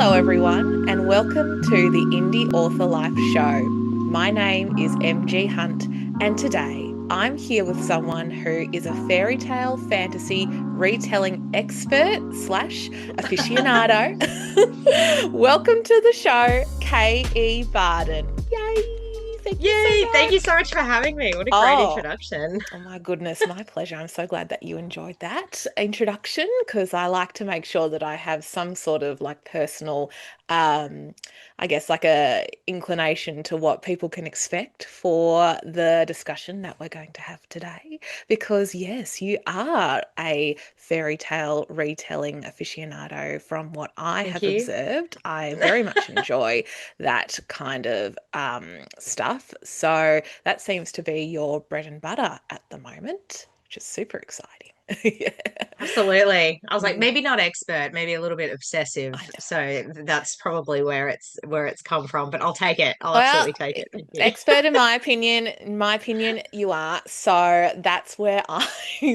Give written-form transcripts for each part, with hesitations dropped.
Hello, everyone, and welcome to the Indie Author Life Show. My name is MG Hunt, and today I'm here with someone who is a fairy tale fantasy retelling expert slash aficionado. Welcome to the show, K E Barden. Yay! Thank you so Yay! Thank you much. so much for having me. What a great Oh, introduction. Oh my goodness, my pleasure. I'm so glad that you enjoyed that introduction because I like to make sure that I have some sort of like personal, um, I guess like a inclination to what people can expect for the discussion that we're going to have today. Because yes, you are a fairy tale retelling aficionado from what I Thank have you. observed. I very much enjoy that kind of stuff. So that seems to be your bread and butter at the moment, which is super exciting. Yeah. Absolutely. I was like, Mm, maybe not expert, maybe a little bit obsessive. I know. So that's probably where it's come from, but I'll take it. I'll Well, absolutely take it. Thank you. expert in my opinion, you are. So that's where I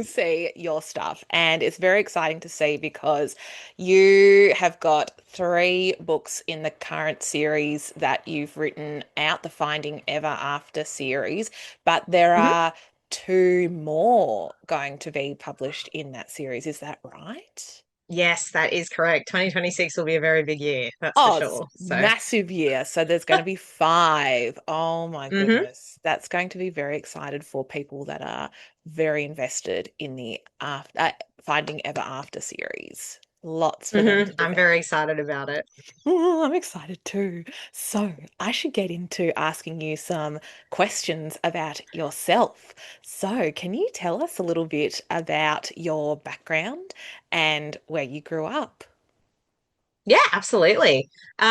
see your stuff. And it's very exciting to see because you have got three books in the current series that you've written out, the Finding Ever After series, but there Mhm. are two more going to be published in that series. Is that right? Yes, that is correct. 2026 will be a very big year, that's for Oh, it's sure. So, massive year. So there's going to be five. Oh my hmm goodness. That's going to be very excited for people that are very invested in the Finding Ever After series. Lots for them to I'm devour. very excited about it. Oh, I'm excited too. So I should get into asking you some questions about yourself. So can you tell us a little bit about your background and where you grew up? Yeah, absolutely. So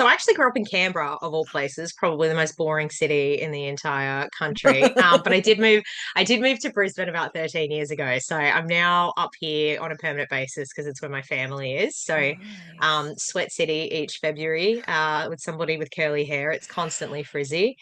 I actually grew up in Canberra, of all places, probably the most boring city in the entire country. But I did move to Brisbane about 13 years ago. So I'm now up here on a permanent basis because it's where my family is. So Nice. Sweat City each February, with somebody with curly hair. It's constantly frizzy,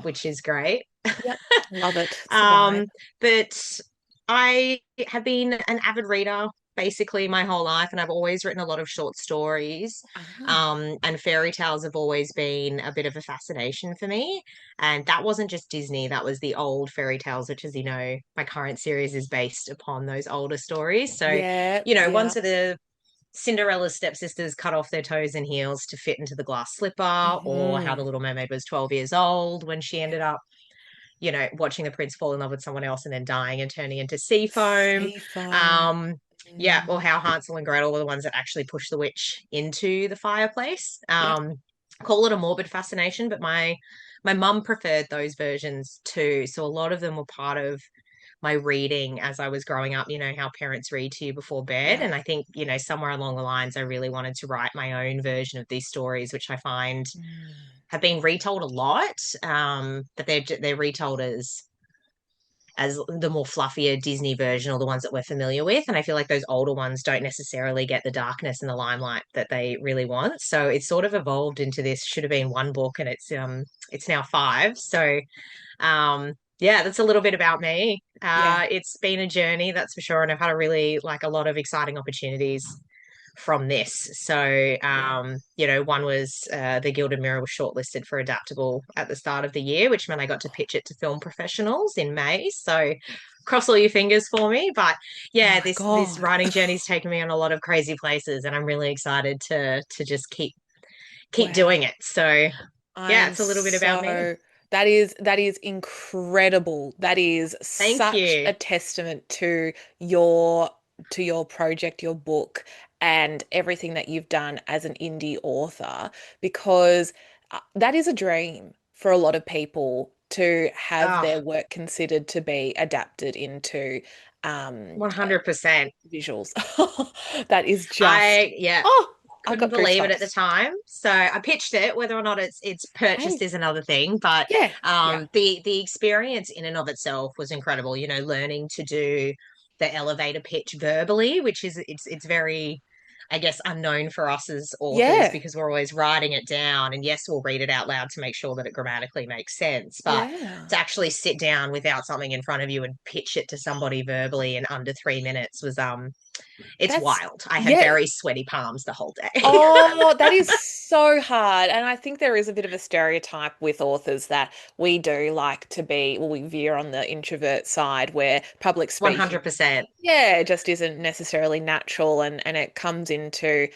which is great. Yep, love it. It's a vibe. Um, but I have been an avid reader basically my whole life, and I've always written a lot of short stories. Ah, And fairy tales have always been a bit of a fascination for me. And that wasn't just Disney, that was the old fairy tales, which, as you know, my current series is based upon those older stories. So, yeah, ones yeah. of the Cinderella's stepsisters cut off their toes and heels to fit into the glass slipper, or how the Hmm. Little Mermaid was 12 years old when she ended Yeah. up watching the prince fall in love with someone else and then dying and turning into sea foam. Seafoam. Um, yeah, Mm, or how Hansel and Gretel were the ones that actually pushed the witch into the fireplace. yep. Call it a morbid fascination, but my mum preferred those versions too. So a lot of them were part of my reading as I was growing up, how parents read to you before bed. Yeah. And I think, somewhere along the lines, I really wanted to write my own version of these stories, which I find Mm, have been retold a lot, but they're retold as the more fluffier Disney version or the ones that we're familiar with. And I feel like those older ones don't necessarily get the darkness and the limelight that they really want. So it's sort of evolved into this should have been one book, and it's now five. So yeah, that's a little bit about me. yeah. It's been a journey, that's for sure, and I've had a really like a lot of exciting opportunities from this. So, Yeah. one was The Gilded Mirror was shortlisted for adaptable at the start of the year, which meant I got to pitch it to film professionals in May. So, cross all your fingers for me. But Oh yeah, my this God. writing journey's taken me on a lot of crazy places, and I'm really excited to just keep doing Wow. it. So, I yeah, am it's a little bit about me. so that is incredible. That is Thank such you. a testament to your project, your book, and everything that you've done as an indie author, because that is a dream for a lot of people to have Oh, their work considered to be adapted into um, 100%. visuals. That is just, Yeah, oh, I've couldn't got believe it at the goosebumps. time. So I pitched it. Whether or not it's purchased Hey, is another thing. But yeah, yeah. the experience in and of itself was incredible. Learning to do the elevator pitch verbally, which is it's very, I guess, unknown for us as authors Yeah. because we're always writing it down. And yes, we'll read it out loud to make sure that it grammatically makes sense. But Yeah. to actually sit down without something in front of you and pitch it to somebody verbally in under 3 minutes was It's That's, wild. I had yeah. very sweaty palms the whole day. Oh, that is so hard. And I think there is a bit of a stereotype with authors that we do like to be, well, we veer on the introvert side where public speaking, 100%. yeah, just isn't necessarily natural and it comes into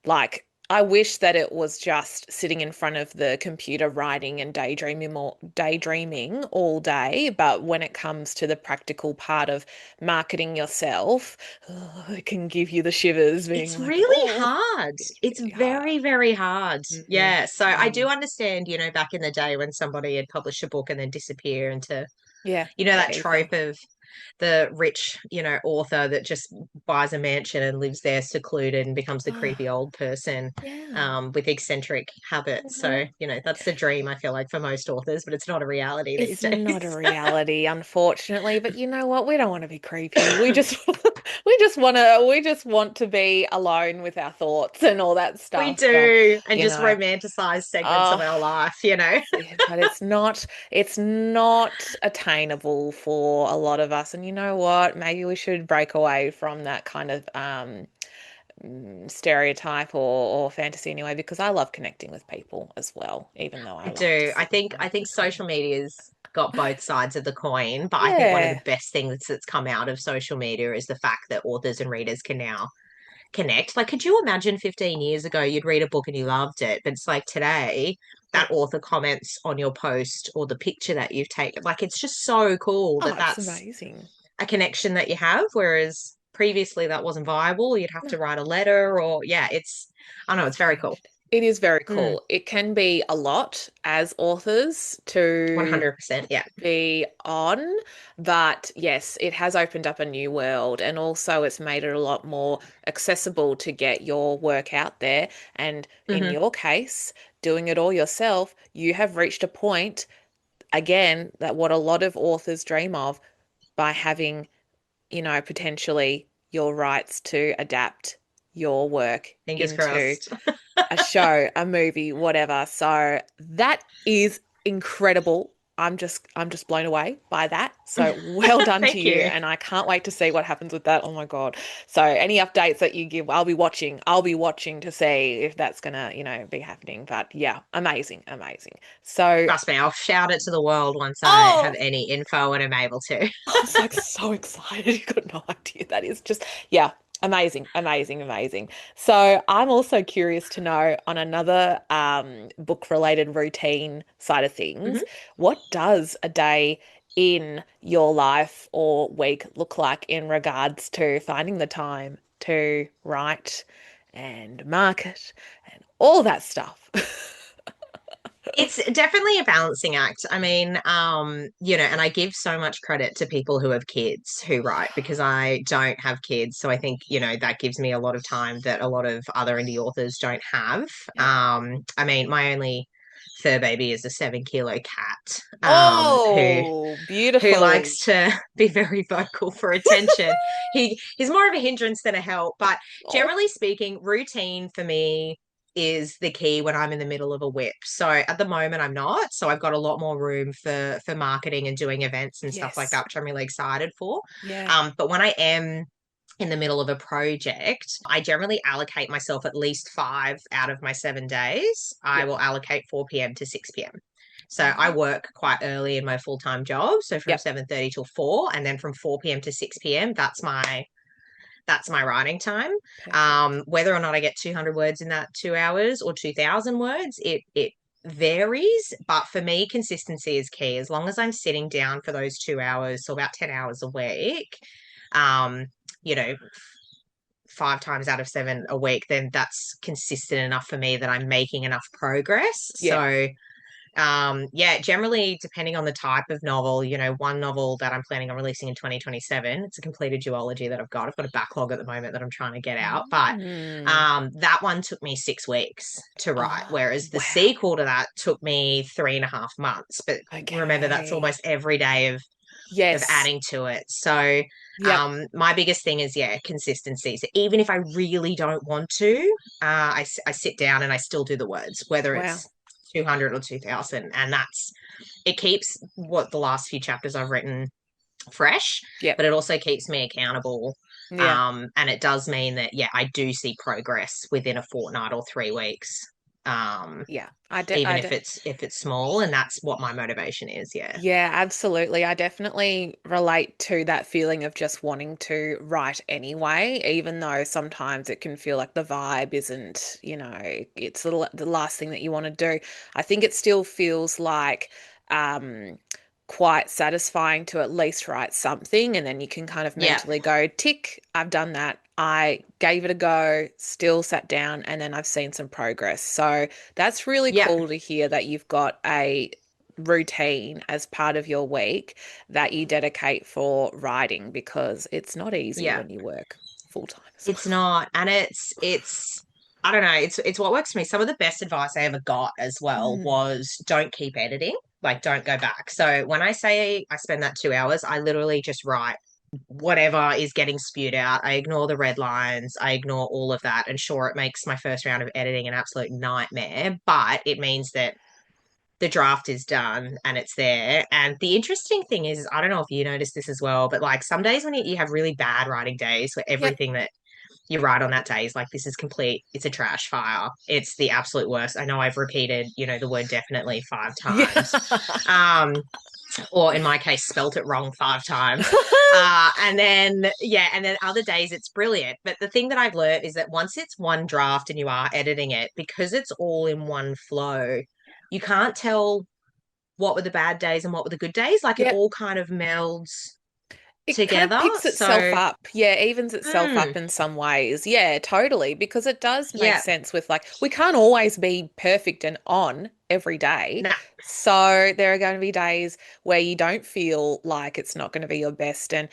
like I wish that it was just sitting in front of the computer writing and daydreaming all day, but when it comes to the practical part of marketing yourself, oh, it can give you the shivers being It's like, really oh, hard. it's It's really hard. very, very hard. Mm, Yeah. So I do mm. understand, back in the day when somebody had published a book and then disappear into, Yeah, the that ether. trope of the rich, author that just buys a mansion and lives there secluded and becomes the Oh, creepy old person yeah. with eccentric habits. Mhm. So, that's the dream, I feel like, for most authors, but it's not a reality these It's not a days. reality, unfortunately, but you know what? We don't want to be creepy. We just we just want to be alone with our thoughts and all that We stuff. But, do, and you just know, romanticize segments of oh, our life. but it's not attainable for a lot of us. And you know what? Maybe we should break away from that kind of stereotype or fantasy anyway, because I love connecting with people as well, even though I I like to do. I sit in think front I of the think social screen. media's got both sides of the coin, but I think one of the Yeah. best things that's come out of social media is the fact that authors and readers can now connect. Like, could you imagine 15 years ago you'd read a book and you loved it, but it's like today Yeah. that author comments on your post or the picture that you've taken. Like, it's just so cool Oh, that it's that's amazing. a connection that you have, whereas previously that wasn't viable. You'd have No, to write a letter or yeah, I don't know, it's it's very cool. changed. It is very Mm, cool. It can be a lot as authors to 100%. Yeah. be on, but yes, it has opened up a new world and also it's made it a lot more accessible to get your work out there. And in Hmm. your case, doing it all yourself, you have reached a point, again, that what a lot of authors dream of by having, potentially your rights to adapt your work Fingers into crossed. a show, a movie, whatever. So that is incredible. I'm just blown away by that. So well done to Thank you. you. And I can't wait to see what happens with that. Oh my God. So any updates that you give, I'll be watching. I'll be watching to see if that's gonna, be happening. But yeah, amazing, amazing. So Trust me, I'll shout it to the world once I have oh, any info and am able to. I'm so excited. You got no idea. That is just, yeah, amazing, amazing, amazing. So I'm also curious to know on another book related routine side of things, Mhm. what does a day in your life or week look like in regards to finding the time to write and market and all that stuff? It's definitely a balancing act. I mean, and I give so much credit to people who have kids who write because I don't have kids. So I think, that gives me a lot of time that a lot of other indie authors don't have. Yep. I mean, my only fur baby is a 7 kilo cat, Oh, who beautiful. likes to be very vocal for attention. He's more of a hindrance than a help, but Oh, generally speaking, routine for me is the key when I'm in the middle of a whip. So at the moment I'm not. So I've got a lot more room for marketing and doing events and stuff like yes. that, which I'm really excited for. Yeah. But when I am in the middle of a project, I generally allocate myself at least 5 out of my 7 days. I Yep. will allocate 4 p.m. to 6 p.m. So I Oh, work quite early in my full-time job, so from yep. 7:30 till 4, and then from 4 p.m. to 6 p.m. That's my writing time. Perfect. Whether or not I get 200 words in that 2 hours or 2,000 words, it varies. But for me, consistency is key. As long as I'm sitting down for those 2 hours, so about 10 hours a week, um, you know, 5 times out of 7 a week, then that's consistent enough for me that I'm making enough progress. Yeah. So yeah, generally, depending on the type of novel, one novel that I'm planning on releasing in 2027, it's a completed duology that I've got. I've got a backlog at the moment that I'm trying to get out, but Mm. that one took me 6 weeks to write, Oh, whereas the wow. sequel to that took me 3.5 months. But remember, that's Okay. almost every day of Yes. adding to it. So Yep. my biggest thing is, yeah, consistency. So even if I really don't want to, I sit down and I still do the words, whether Wow. it's 200 or 2,000. And it keeps what the last few chapters I've written fresh, Yep. but it also keeps me accountable Yeah. And it does mean that, yeah, I do see progress within a fortnight or 3 weeks. Um, Yeah. Even if it's small, and that's what my motivation is. Yeah. Yeah, absolutely. I definitely relate to that feeling of just wanting to write anyway, even though sometimes it can feel like the vibe isn't, it's the last thing that you want to do. I think it still feels like quite satisfying to at least write something, and then you can kind of Yeah. mentally go, tick, I've done that. I gave it a go, still sat down, and then I've seen some progress. So that's really Yeah. cool to hear that you've got a routine as part of your week that you dedicate for writing because it's not easy Yeah. when you work full time as It's well. not. And it's I don't know, it's what works for me. Some of the best advice I ever got as well Mm. was don't keep editing. Like don't go back. So when I say I spend that 2 hours, I literally just write whatever is getting spewed out. I ignore the red lines. I ignore all of that. And sure, it makes my first round of editing an absolute nightmare, but it means that the draft is done and it's there. And the interesting thing is, I don't know if you noticed this as well, but like some days when you have really bad writing days where Yep. everything that you write on that day is like, this is complete, it's a trash fire. It's the absolute worst. I know I've repeated, the word definitely 5 times. Yeah. Um, or in my case, spelt it wrong 5 times. And then, yeah, and then other days it's brilliant. But the thing that I've learned is that once it's one draft and you are editing it, because it's all in one flow, you can't tell what were the bad days and what were the good days. Like it Yep. all kind of melds It kind of together. picks itself So, up. Yeah, evens itself mm, up in some ways. Yeah, totally. Because it does make yeah, sense with like, we can't always be perfect and on every day. nah, So there are going to be days where you don't feel like it's not going to be your best. And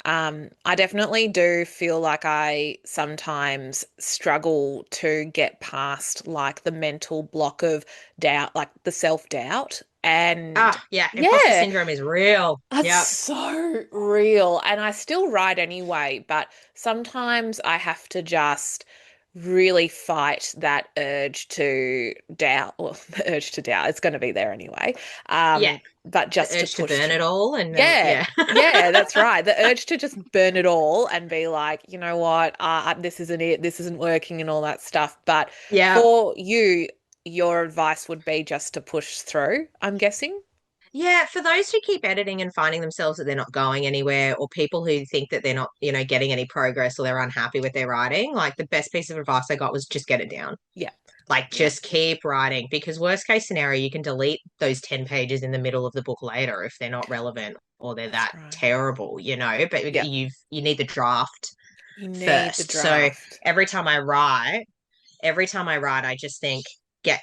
I definitely do feel like I sometimes struggle to get past like the mental block of doubt, like the self-doubt. And yeah, imposter yeah, syndrome is real. that's Yep. so real. And I still write anyway, but sometimes I have to just really fight that urge to doubt. Well, the urge to doubt, it's going to be there anyway. Yeah. But The just to urge to push burn through. it all. And then, Yeah, yeah. yeah, that's right. The urge to just burn it all and be like, you know what, this isn't it, this isn't working, and all that stuff. But Yeah. for you, your advice would be just to push through, I'm guessing. Yeah, for those who keep editing and finding themselves that they're not going anywhere, or people who think that they're not, getting any progress or they're unhappy with their writing, like the best piece of advice I got was just get it down. Yeah, Like yeah, just keep writing because worst case scenario, you can delete those 10 pages in the middle of the book later if they're not relevant or they're that's that right. terrible, but Yeah. you need the draft You need the first. So draft. every time I write, I just think get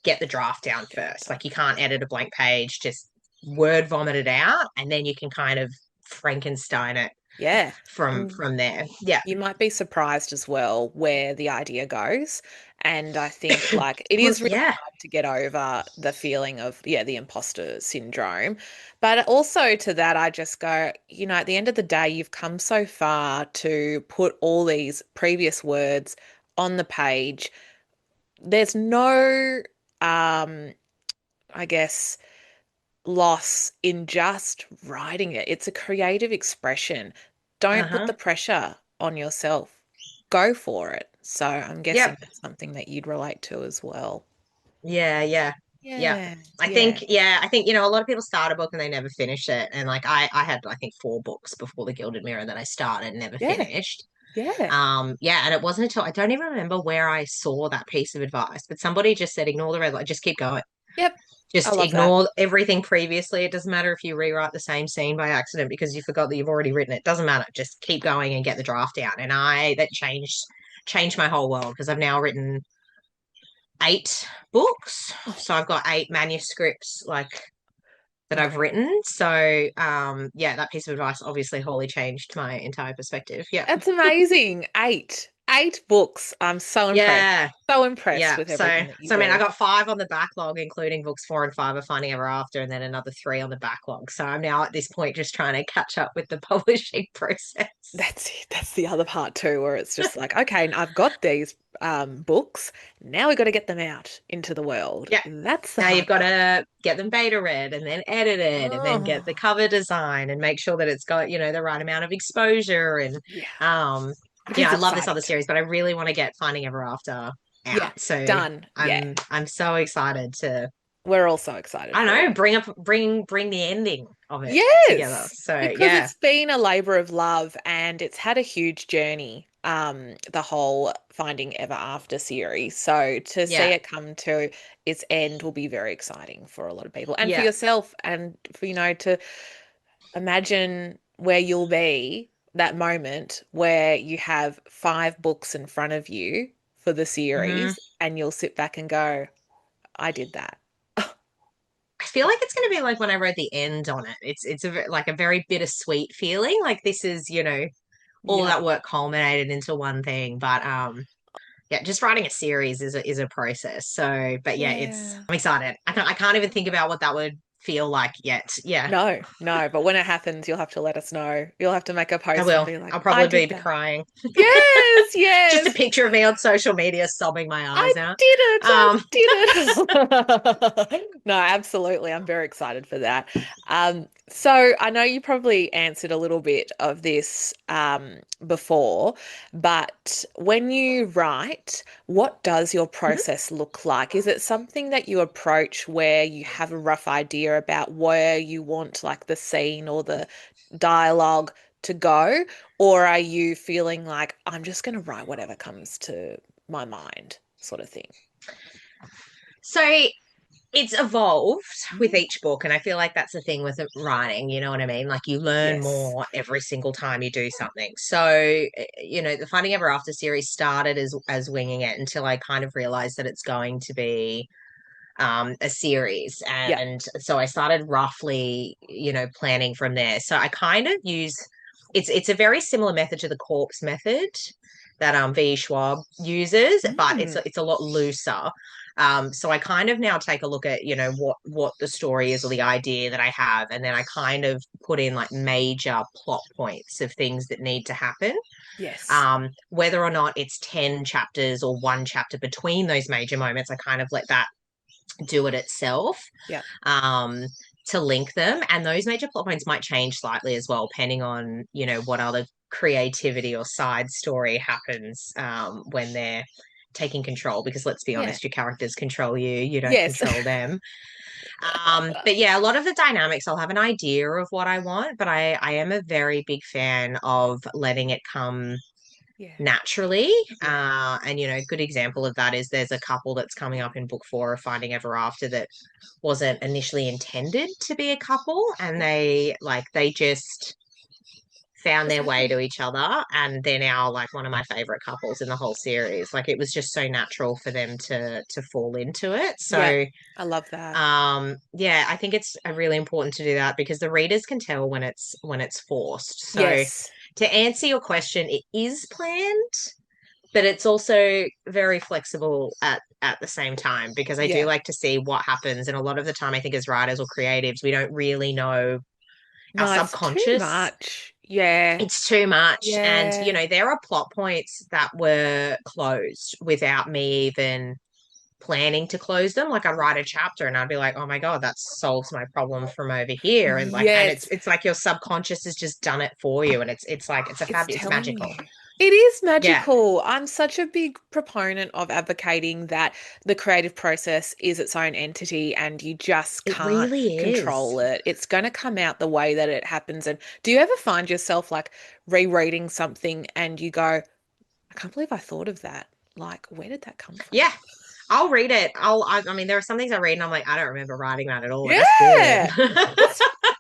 get the draft down Get the first. Like draft. you can't edit a blank page, just word vomit it out, and then you can kind of Frankenstein it Yeah. from And from there. Yeah. you might be surprised as well where the idea goes. And I think like it Well, is really yeah. hard to get over the feeling of, yeah, the imposter syndrome. But also to that, I just go, at the end of the day, you've come so far to put all these previous words on the page. There's no, I guess, loss in just writing it. It's a creative expression. Don't put Uh-huh. the pressure on yourself. Go for it. So I'm guessing Yep. that's something that you'd relate to as well. Yeah, yeah. Yep. Yeah, I yeah, think, yeah, I think, a lot of people start a book and they never finish it. And like I had, I think, 4 books before The Gilded Mirror that I started and never yeah, finished. yeah. Yeah, and it wasn't until I don't even remember where I saw that piece of advice, but somebody just said, ignore the red light, just keep going. Yep. I Just love that. ignore everything previously. It doesn't matter if you rewrite the same scene by accident because you forgot that you've already written it. Doesn't matter. Just keep going and get the draft out. And that changed my whole world because I've now written 8 books. Oh, So I've got 8 manuscripts that I've incredible. written. So yeah, that piece of advice obviously wholly changed my entire perspective. Yeah. That's amazing. Eight. 8 books. I'm so impressed. Yeah. So impressed Yeah. with So everything that you so I mean I do. got 5 on the backlog, including books 4 and 5 of Finding Ever After, and then another 3 on the backlog. So I'm now at this point just trying to catch up with the publishing process. That's it. That's the other part too, where it's just like, okay, I've got these books. Now we got to get them out into the world. Yeah. That's the Now you've hard got part. to get them beta read and then edit it and then get the Oh, cover design and make sure that it's got, the right amount of exposure and yeah. um It yeah, is I love this exciting other too. series, but I really want to get Finding Ever After Yeah. out. So Done. Yeah. I'm so excited to We're all so excited I don't for know, it. bring the ending of it together. Yes, So because yeah. it's been a labor of love and it's had a huge journey, the whole Finding Ever After series. So to see Yeah. it come to its end will be very exciting for a lot of people and for Yeah. yourself and for, to imagine where you'll be that moment where you have 5 books in front of you for the Hmm. series and you'll sit back and go, I did that. I feel like it's going to be like when I wrote the end on it. It's like a very bittersweet feeling. Like this is, all Yep. that work culminated into one thing. But yeah, just writing a series is a process. So, but yeah, Yeah. I'm excited. I can't even think about what that would feel like yet. Yeah, No, no, but when it happens, you'll have to let us know. You'll have to make a I post and will. be like, I'll I probably did be that. crying. Yes, Just a yes. picture of me on social media sobbing my I eyes out. did it. I Um, did it. No, absolutely. I'm very excited for that. So I know you probably answered a little bit of this before, but when you write, what does your process look like? Is it something that you approach where you have a rough idea about where you want like the scene or the dialogue to go? Or are you feeling like I'm just going to write whatever comes to my mind, sort of thing? so it's evolved with Mm. each book, and I feel like that's the thing with writing. You know what I mean? Like you learn Yes. more every single time you do something. So, the Finding Ever After series started as winging it until I kind of realized that it's going to be a series, Yeah. and so I started roughly, planning from there. So I kind of use it's a very similar method to the corpse method that V. Schwab uses, but it's Mm. it's a lot looser. So I kind of now take a look at, what the story is or the idea that I have, and then I kind of put in like major plot points of things that need to happen. Yes. Whether or not it's 10 chapters or one chapter between those major moments, I kind of let that do it itself, Yeah. um, to link them. And those major plot points might change slightly as well, depending on, what other creativity or side story happens, when they're taking control. Because let's be Yeah. honest, your characters control you, you don't Yes. control them. But yeah, a lot of the dynamics, I'll have an idea of what I want, but I am a very big fan of letting it come Yeah. naturally. Yeah. And good example of that is there's a couple that's coming up in book 4 of Finding Ever After that wasn't initially intended to be a couple, and Yeah. they just found Just their way happened. to each other, and they're now like one of my favorite couples in the whole series. Like it was just so natural for them to fall into it. Yeah. So I love that. yeah, I think it's really important to do that because the readers can tell when it's forced. So Yes. to answer your question, it is planned, but it's also very flexible at the same time because I do Yeah. like to see what happens. And a lot of the time, I think as writers or creatives, we don't really know our No, it's too subconscious. much. Yeah. It's too much. And, Yeah. there are plot points that were closed without me even planning to close them. Like I'd write a chapter and I'd be like, oh my God, that solves my problem from over here. And it's Yes. it's like your subconscious has just done it for you. And it's like It's it's telling magical. you. It is Yeah, magical. I'm such a big proponent of advocating that the creative process is its own entity and you just it can't really is. control it. It's going to come out the way that it happens. And do you ever find yourself like rereading something and you go, I can't believe I thought of that? Like, where did that come from? Yeah, I'll read it. I mean, there are some things I read and I'm like, I don't remember writing that at all, and that's good. Yeah.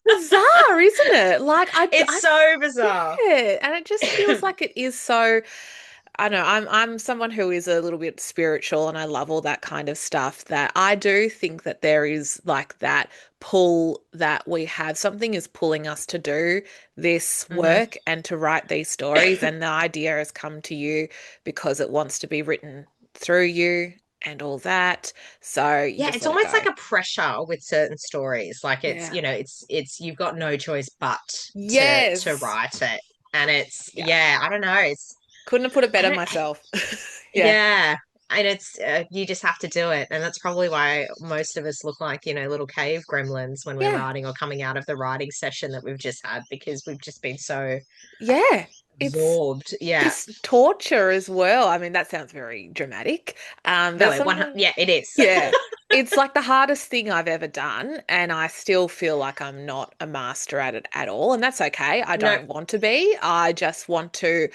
It's bizarre, isn't it? Like, It's so bizarre. yeah. And it just feels like it is so. I know I'm someone who is a little bit spiritual and I love all that kind of stuff that I do think that there is like that pull that we have. Something is pulling us to do this Hmm. work and to write these stories, and the idea has come to you because it wants to be written through you and all that. So you Yeah, just it's let it almost go. like a pressure with certain stories. Like it's, Yeah. it's you've got no choice but to Yes. write it. And it's Yeah. yeah, I don't know. It's Couldn't have put it I better don't myself. Yeah. yeah. And it's you just have to do it. And that's probably why most of us look like, little cave gremlins when we're Yeah. writing or coming out of the writing session that we've just had because we've just been so Yeah. It's absorbed. Yeah. it's torture as well. I mean, that sounds very dramatic. No, But sometimes, yeah, it is. yeah, it's like the hardest thing I've ever done, and I still feel like I'm not a master at it at all. And that's okay. I No, don't want to be. I just want to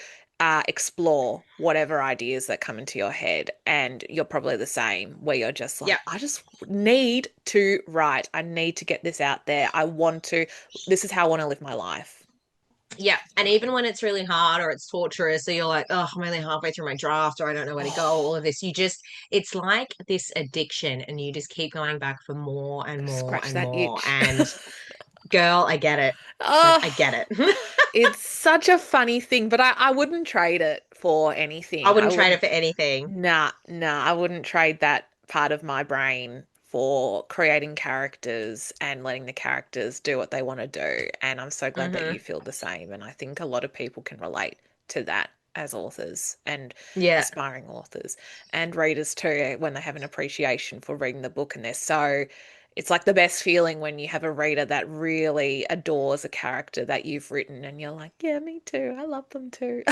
explore whatever ideas that come into your head. And you're probably the same, where you're just yeah. like, I just need to write. I need to get this out there. I want to, this is how I want to live my life. Yeah. And So, even when it's really hard or it's torturous, so you're like, oh, I'm only halfway through my draft or I don't know where to go, all oh, of this, it's like this addiction and you just keep going back for more and more scratch and that more. itch. And girl, I get it. Like, I Oh, get it. it's such a funny thing, but I wouldn't trade it for I anything. I wouldn't trade it wouldn't, for anything. nah, I wouldn't trade that part of my brain for creating characters and letting the characters do what they want to do. And I'm so glad that Hmm. you feel the same. And I think a lot of people can relate to that as authors and Yeah. aspiring authors and readers too, when they have an appreciation for reading the book and they're so it's like the best feeling when you have a reader that really adores a character that you've written and you're like, yeah, me too. I love them too.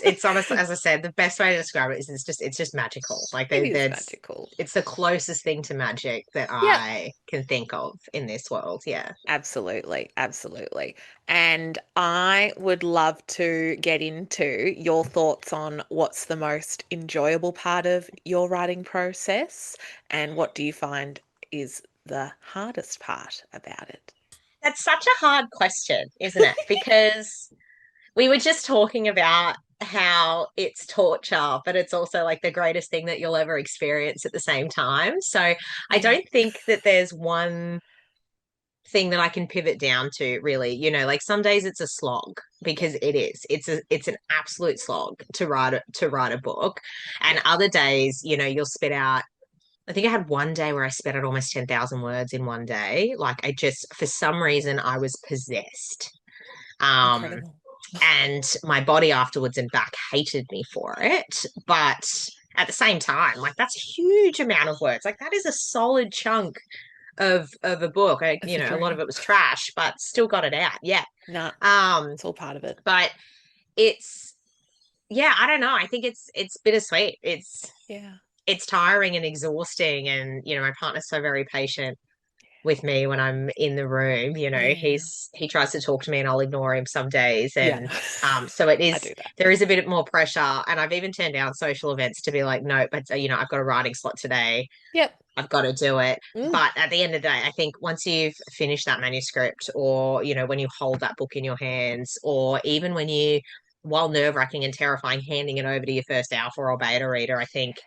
It's honestly, as I said, the best way to describe it is it's just magical. Like It is there's magical. it's the closest thing to magic that Yep. I can think of in this world. Yeah. Absolutely, absolutely. And I would love to get into your thoughts on what's the most enjoyable part of your writing process and what do you find is the hardest part about it? That's such a hard question, isn't it? Because we were just talking about how it's torture, but it's also like the greatest thing that you'll ever experience at the same time. So I Yeah, don't think that there's one thing that I can pivot down to really. Like some days it's a slog yeah, because it is. It's an absolute slog to write a book. And yeah. other days, you'll spit out I think I had one day where I spit out almost 10,000 words in one day. Like I just for some reason I was possessed. Um Incredible. and my body afterwards and back hated me for it. But at the same time, like that's a huge amount of words. Like that is a solid chunk of a book. As a A lot of dream. it was trash, but still got it out. Yeah. Nah, Um, it's all part of it. but it's yeah, I don't know. I think it's bittersweet. Yeah. It's tiring and exhausting, and my partner's so very patient with me when I'm in the room. Yeah. He tries to talk to me and I'll ignore him some days. Yeah. And so it I is do that. there is a bit more pressure. And I've even turned down social events to be like, no, but I've got a writing slot today. Yep. I've got to do it. Mm. But at the end of the day, I think once you've finished that manuscript, or when you hold that book in your hands, or even when you while nerve-wracking and terrifying, handing it over to your first alpha or beta reader, I think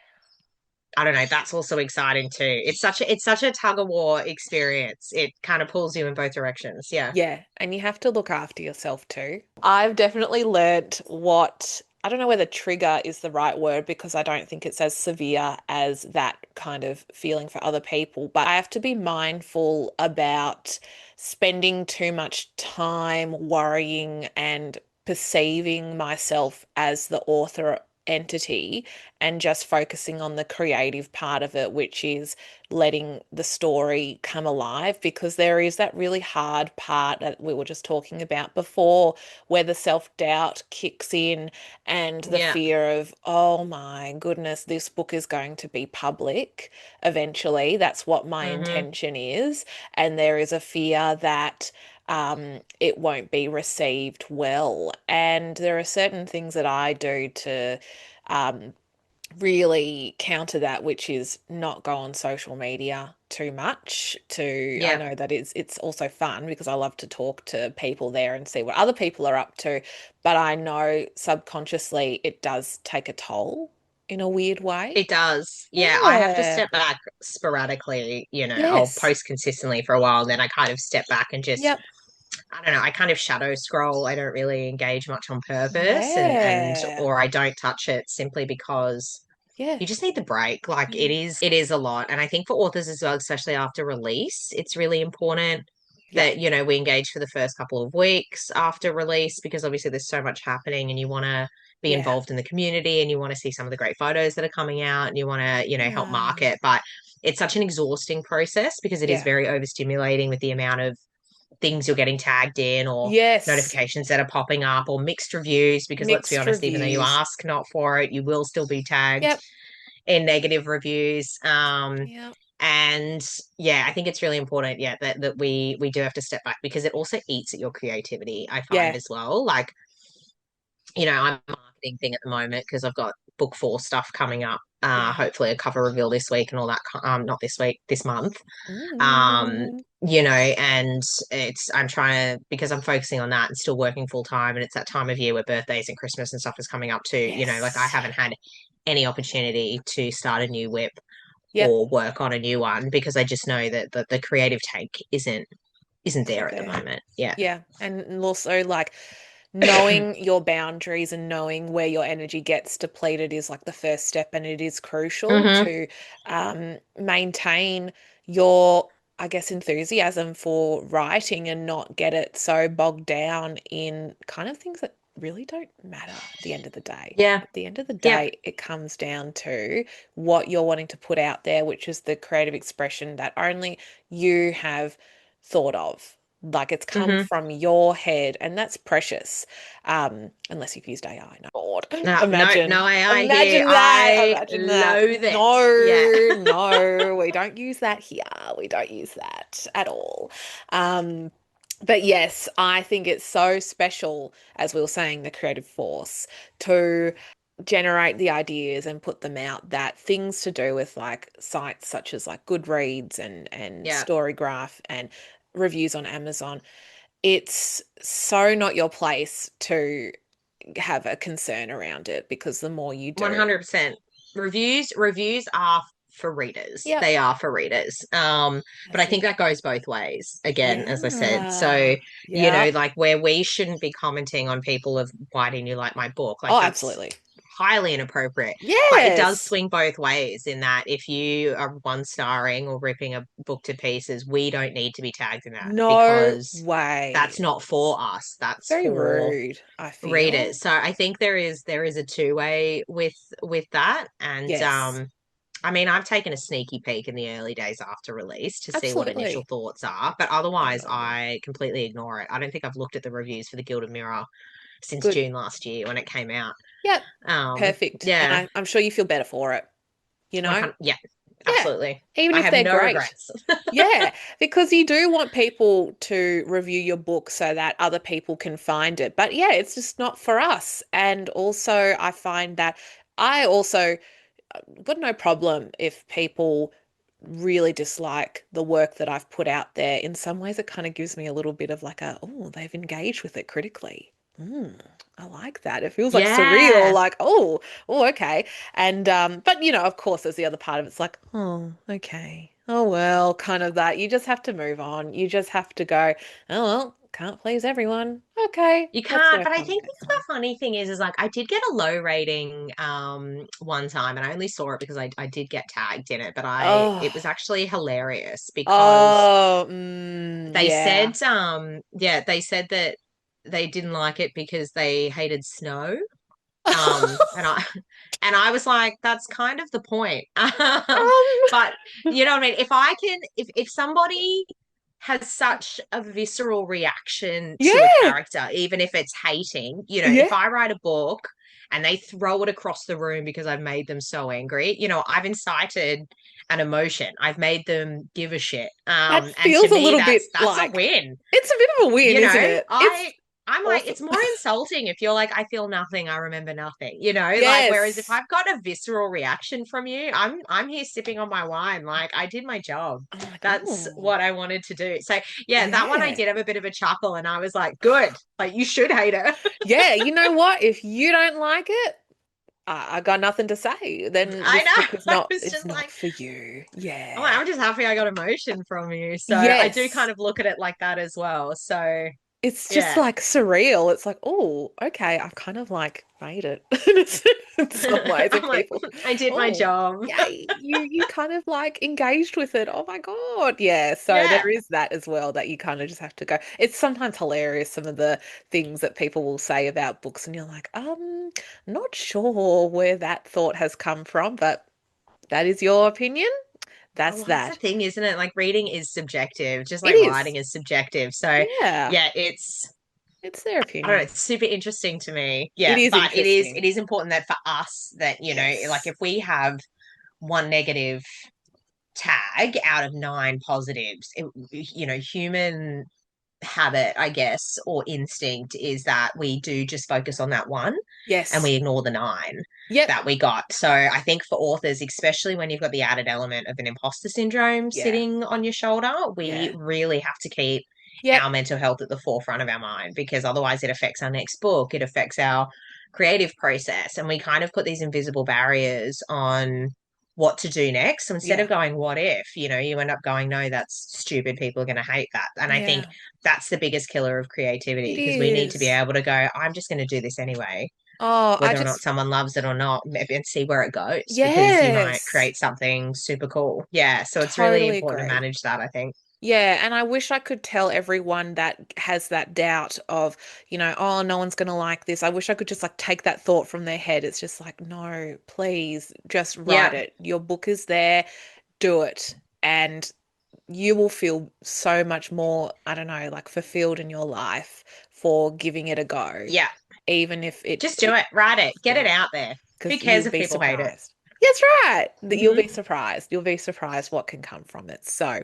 I don't know. That's also exciting too. It's such a tug of war experience. It kind of pulls you in both directions. Yeah. Yeah, and you have to look after yourself too. I've definitely learnt what I don't know whether trigger is the right word because I don't think it's as severe as that kind of feeling for other people, but I have to be mindful about spending too much time worrying and perceiving myself as the author entity and just focusing on the creative part of it, which is letting the story come alive because there is that really hard part that we were just talking about before where the self-doubt kicks in and the Yeah. fear of, oh my goodness, this book is going to be public eventually. That's what my Hmm. intention is. And there is a fear that it won't be received well. And there are certain things that I do to um, really counter that, which is not go on social media too much. I Yeah, know that it's also fun because I love to talk to people there and see what other people are up to, but I know subconsciously it does take a toll in a weird way. it does. Yeah, I have to Yeah. step back sporadically. I'll Yes. post consistently for a while, and then I kind of step back and just, Yep. I don't know, I kind of shadow scroll. I don't really engage much on purpose, and Yeah. or I don't touch it simply because Yeah. you just need the break. Like Yeah. it is a lot. And I think for authors as well, especially after release, it's really important Yeah. that, we engage for the first couple of weeks after release because obviously there's so much happening and you want to be Yeah. involved in the community and you want to see some of the great photos that are coming out and you want to, help Yeah. market. But it's such an exhausting process because it is Yeah. very overstimulating with the amount of things you're getting tagged in or Yes. notifications that are popping up or mixed reviews because let's be Mixed honest, even though you reviews. ask not for it, you will still be tagged Yep. in negative reviews. Yep. And yeah, I think it's really important, yeah, that we do have to step back because it also eats at your creativity, I find Yeah. as well. Like, I'm a marketing thing at the moment because I've got book four stuff coming up. Yeah. Hopefully a cover reveal this week and all that. Not this week, this month. Um, Mm. and I'm trying to because I'm focusing on that and still working full time, and it's that time of year where birthdays and Christmas and stuff is coming up too. Like I Yes. haven't had any opportunity to start a new whip Yep. or work on a new one because I just know that the creative tank isn't It's there not at the there. moment. Yeah. Yeah. And also like knowing your boundaries and knowing where your energy gets depleted is like the first step, and it is crucial hmm to maintain your, I guess, enthusiasm for writing and not get it so bogged down in kind of things that really don't matter at the end of the day. Yeah. At the end of the Yep. day, it comes down to what you're wanting to put out there, which is the creative expression that only you have thought of. Like it's come hmm from your head, and that's precious. Unless you've used AI. No, Lord. No, no, Imagine, no AI here. imagine that. I Imagine that. loathe it. Yeah. No, no, we don't use that here. We don't use that at all. Um, but yes, I think it's so special, as we were saying, the creative force to generate the ideas and put them out, that things to do with like sites such as like Goodreads and Yeah. Storygraph and reviews on Amazon, it's so not your place to have a concern around it because the more you do. 100%. Reviews are for readers. Yep. They are for readers. But I That's think it. that goes both ways, again, as I said. So, Yeah. Yeah. like where we shouldn't be commenting on people of why didn't you like my book, like Oh, that's absolutely. highly inappropriate. But it does Yes. swing both ways in that if you are one starring or ripping a book to pieces, we don't need to be tagged in that No because that's way. not for us. That's Very for rude, I readers. feel. So I think there is a two-way with that. And Yes. I mean, I've taken a sneaky peek in the early days after release to see what initial Absolutely. thoughts are, but otherwise Oh, I completely ignore it. I don't think I've looked at the reviews for the Gilded Mirror since good. June last year when it came out. Yep. Um, Perfect. And yeah, I'm sure you feel better for it, you know? 100, yeah, Yeah. absolutely. Even I if have they're no great. regrets. Yeah, because you do want people to review your book so that other people can find it. But yeah, it's just not for us. And also, I find that I also got no problem if people really dislike the work that I've put out there. In some ways, it kind of gives me a little bit of like oh, they've engaged with it critically. I like that. It feels like surreal, Yeah. like, okay. And but of course there's the other part of it. It's like, oh, okay. Oh well, kind of that. You just have to move on. You just have to go, oh well, can't please everyone. Okay, You let's can't, but work I on it think next the time. funny thing is like I did get a low rating one time and I only saw it because I did get tagged in it, but it was Oh, actually hilarious because oh, they yeah. said they said that they didn't like it because they hated snow. And I and I was like, that's kind of the point. Um, But you know what I mean? If I can if somebody has such a visceral reaction to a yeah, character, even if it's hating, yeah. if I write a book and they throw it across the room because I've made them so angry, I've incited an emotion. I've made them give a shit. That And to feels a me, little that's bit that's a like win. it's a bit of a win, You isn't know, it? I I'm like, Awesome. it's more insulting if you're like, I feel nothing, I remember nothing, like whereas if Yes. I've got a visceral reaction from you, I'm here sipping on my wine. Like I did my job. I'm like, That's oh, what I wanted to do. So yeah, that one I yeah. did have a bit of a chuckle and I was like, good. Like you should hate it. Yeah, you know what? If you don't like it, I got nothing to say. Then I this know. book is I not, was it's just not like, for you. I'm like, Yeah. I'm just happy I got emotion from you. So I do Yes. kind of look at it like that as well. So It's just yeah. like surreal. It's like, oh, okay, I've kind of like made it in some ways. And I'm like, people, I did my oh, job. yay, you kind of like engaged with it. Oh my God. Yeah. So Yeah. there is that as well that you kind of just have to go. It's sometimes hilarious, some of the things that people will say about books, and you're like, not sure where that thought has come from, but that is your opinion. Oh, That's well, that's the that. thing, isn't it? Like reading is subjective, just It like is. writing is subjective. So, Yeah. yeah, it's It's their I don't know, opinion. it's super interesting to me. It Yeah, is but it interesting. is important that for us that, like Yes. if we have one negative tag out of nine positives, human habit, I guess, or instinct is that we do just focus on that one and Yes. we ignore the nine Yep. that we got. So I think for authors, especially when you've got the added element of an imposter syndrome Yeah. sitting on your shoulder, we Yeah. really have to keep our Yep. mental health at the forefront of our mind because otherwise it affects our next book, it affects our creative process. And we kind of put these invisible barriers on what to do next. So instead of Yeah. going, what if, you end up going, no, that's stupid. People are going to hate that. And I think Yeah. that's the biggest killer of creativity It because we need to be is. able to go, I'm just going to do this anyway, Oh, I whether or not just, someone loves it or not, and see where it goes because you might yes, create something super cool. Yeah. So it's really totally important to agree. manage that, I think. Yeah, and I wish I could tell everyone that has that doubt of, oh, no one's gonna like this. I wish I could just like take that thought from their head. It's just like, no, please, just write Yeah. it. Your book is there, do it. And you will feel so much more, I don't know, like fulfilled in your life for giving it a go, Yeah. even if Just do it. Write it. Get it out there. Who because you'll cares if be people hate it? surprised. That's right. That you'll be Hmm. surprised. You'll be surprised what can come from it. So,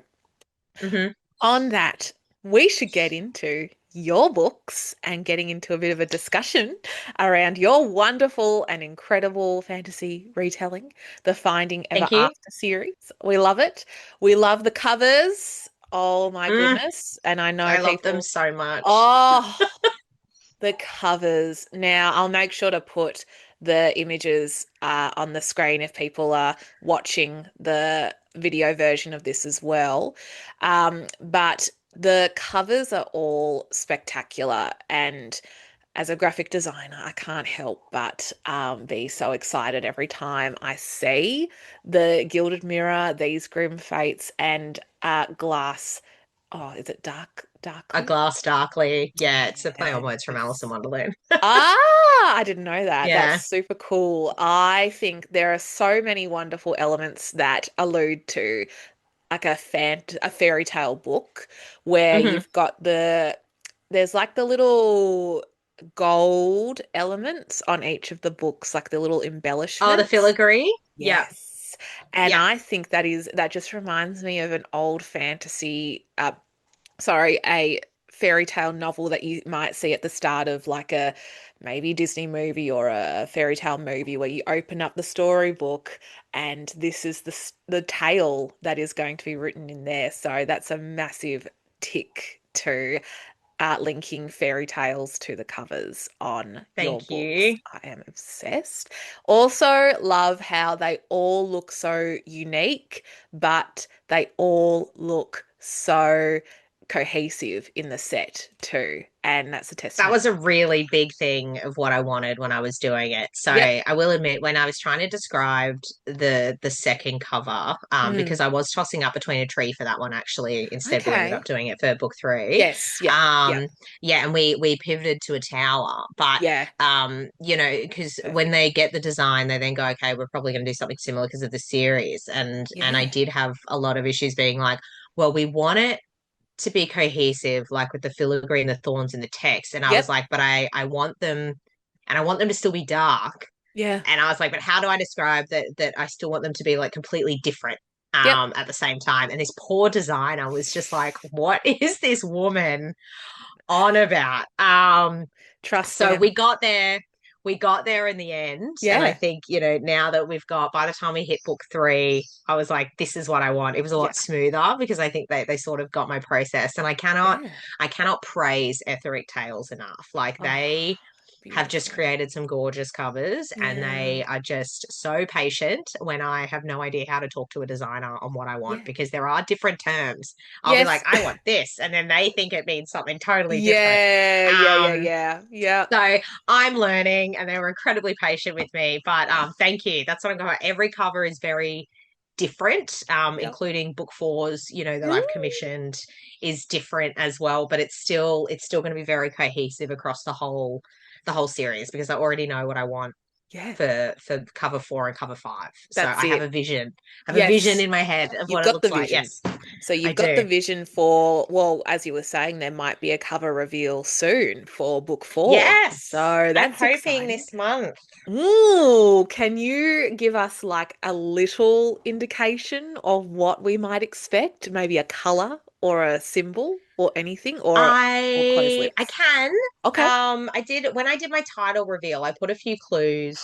Hmm. on that, we should get into your books and getting into a bit of a discussion around your wonderful and incredible fantasy retelling, the Finding Ever Thank you. After series. We love it. We love the covers. Oh my Mm, goodness. And I know I love them people, so much. oh, the covers. Now, I'll make sure to put the images on the screen if people are watching the video version of this as well. But the covers are all spectacular. And as a graphic designer, I can't help but be so excited every time I see the Gilded Mirror, these Grim Fates, and Glass. Oh, is it A Darkly? glass darkly. Yeah, it's a play on Yeah, words from Alice in just Wonderland. I didn't know that. That's Yeah. super cool. I think there are so many wonderful elements that allude to like a fairy tale book where Hmm. you've got there's like the little gold elements on each of the books, like the little Oh, the embellishments. filigree. Yeah. Yes. And Yeah. I think that just reminds me of an old fantasy sorry, a fairy tale novel that you might see at the start of like a maybe Disney movie or a fairy tale movie where you open up the storybook and this is the tale that is going to be written in there. So that's a massive tick to linking fairy tales to the covers on your Thank books. you. I am obsessed. Also, love how they all look so unique, but they all look so cohesive in the set too. And that's a That testament. was a really big thing of what I wanted when I was doing it. So Yep. I will admit, when I was trying to describe the second cover, Mm. because I was tossing up between a tree for that one actually. Instead, we ended up Okay. doing it for book three. Yes. Yep. Yep. Um, yeah, and we pivoted to a tower, but Yeah. because when Perfect. they get the design, they then go, okay, we're probably going to do something similar because of the series, and I Yeah. did have a lot of issues being like, well, we want it to be cohesive, like with the filigree and the thorns in the text. And I was Yep. like, but I want them, and I want them to still be dark. Yeah. And I was like, but how do I describe that I still want them to be like completely different Yep. at the same time? And this poor designer was just like, what is this woman on about. Trust So them. we got there in the end. And I Yeah. think, now that we've got, by the time we hit book three, I was like, this is what I want. It was a Yeah. lot smoother because I think they sort of got my process. And Yeah. I cannot praise Etheric Tales enough. Like Oh, they have just beautiful. created some gorgeous covers and Yeah. they are just so patient when I have no idea how to talk to a designer on what I want Yeah. because there are different terms. I'll be like, Yes. I want this, and then they think it means something totally different. Yeah. Yeah. Yeah. Um, Yeah. Yeah. so I'm learning, and they were incredibly patient with me. But Yeah. thank you. That's what I'm going. Every cover is very different, Yep. including book fours. That Mm, I've commissioned is different as well. But it's still going to be very cohesive across the whole series because I already know what I want yeah. for cover four and cover five. So That's I have a it. vision. I have a vision Yes. in my head of You've what it got the looks like. vision. Yes, So I you've got the do. vision for, well, as you were saying, there might be a cover reveal soon for book four. Yes, So I'm that's hoping exciting. this month. Ooh, can you give us like a little indication of what we might expect? Maybe a color or a symbol or anything or closed I lips? can. Okay. I did when I did my title reveal, I put a few clues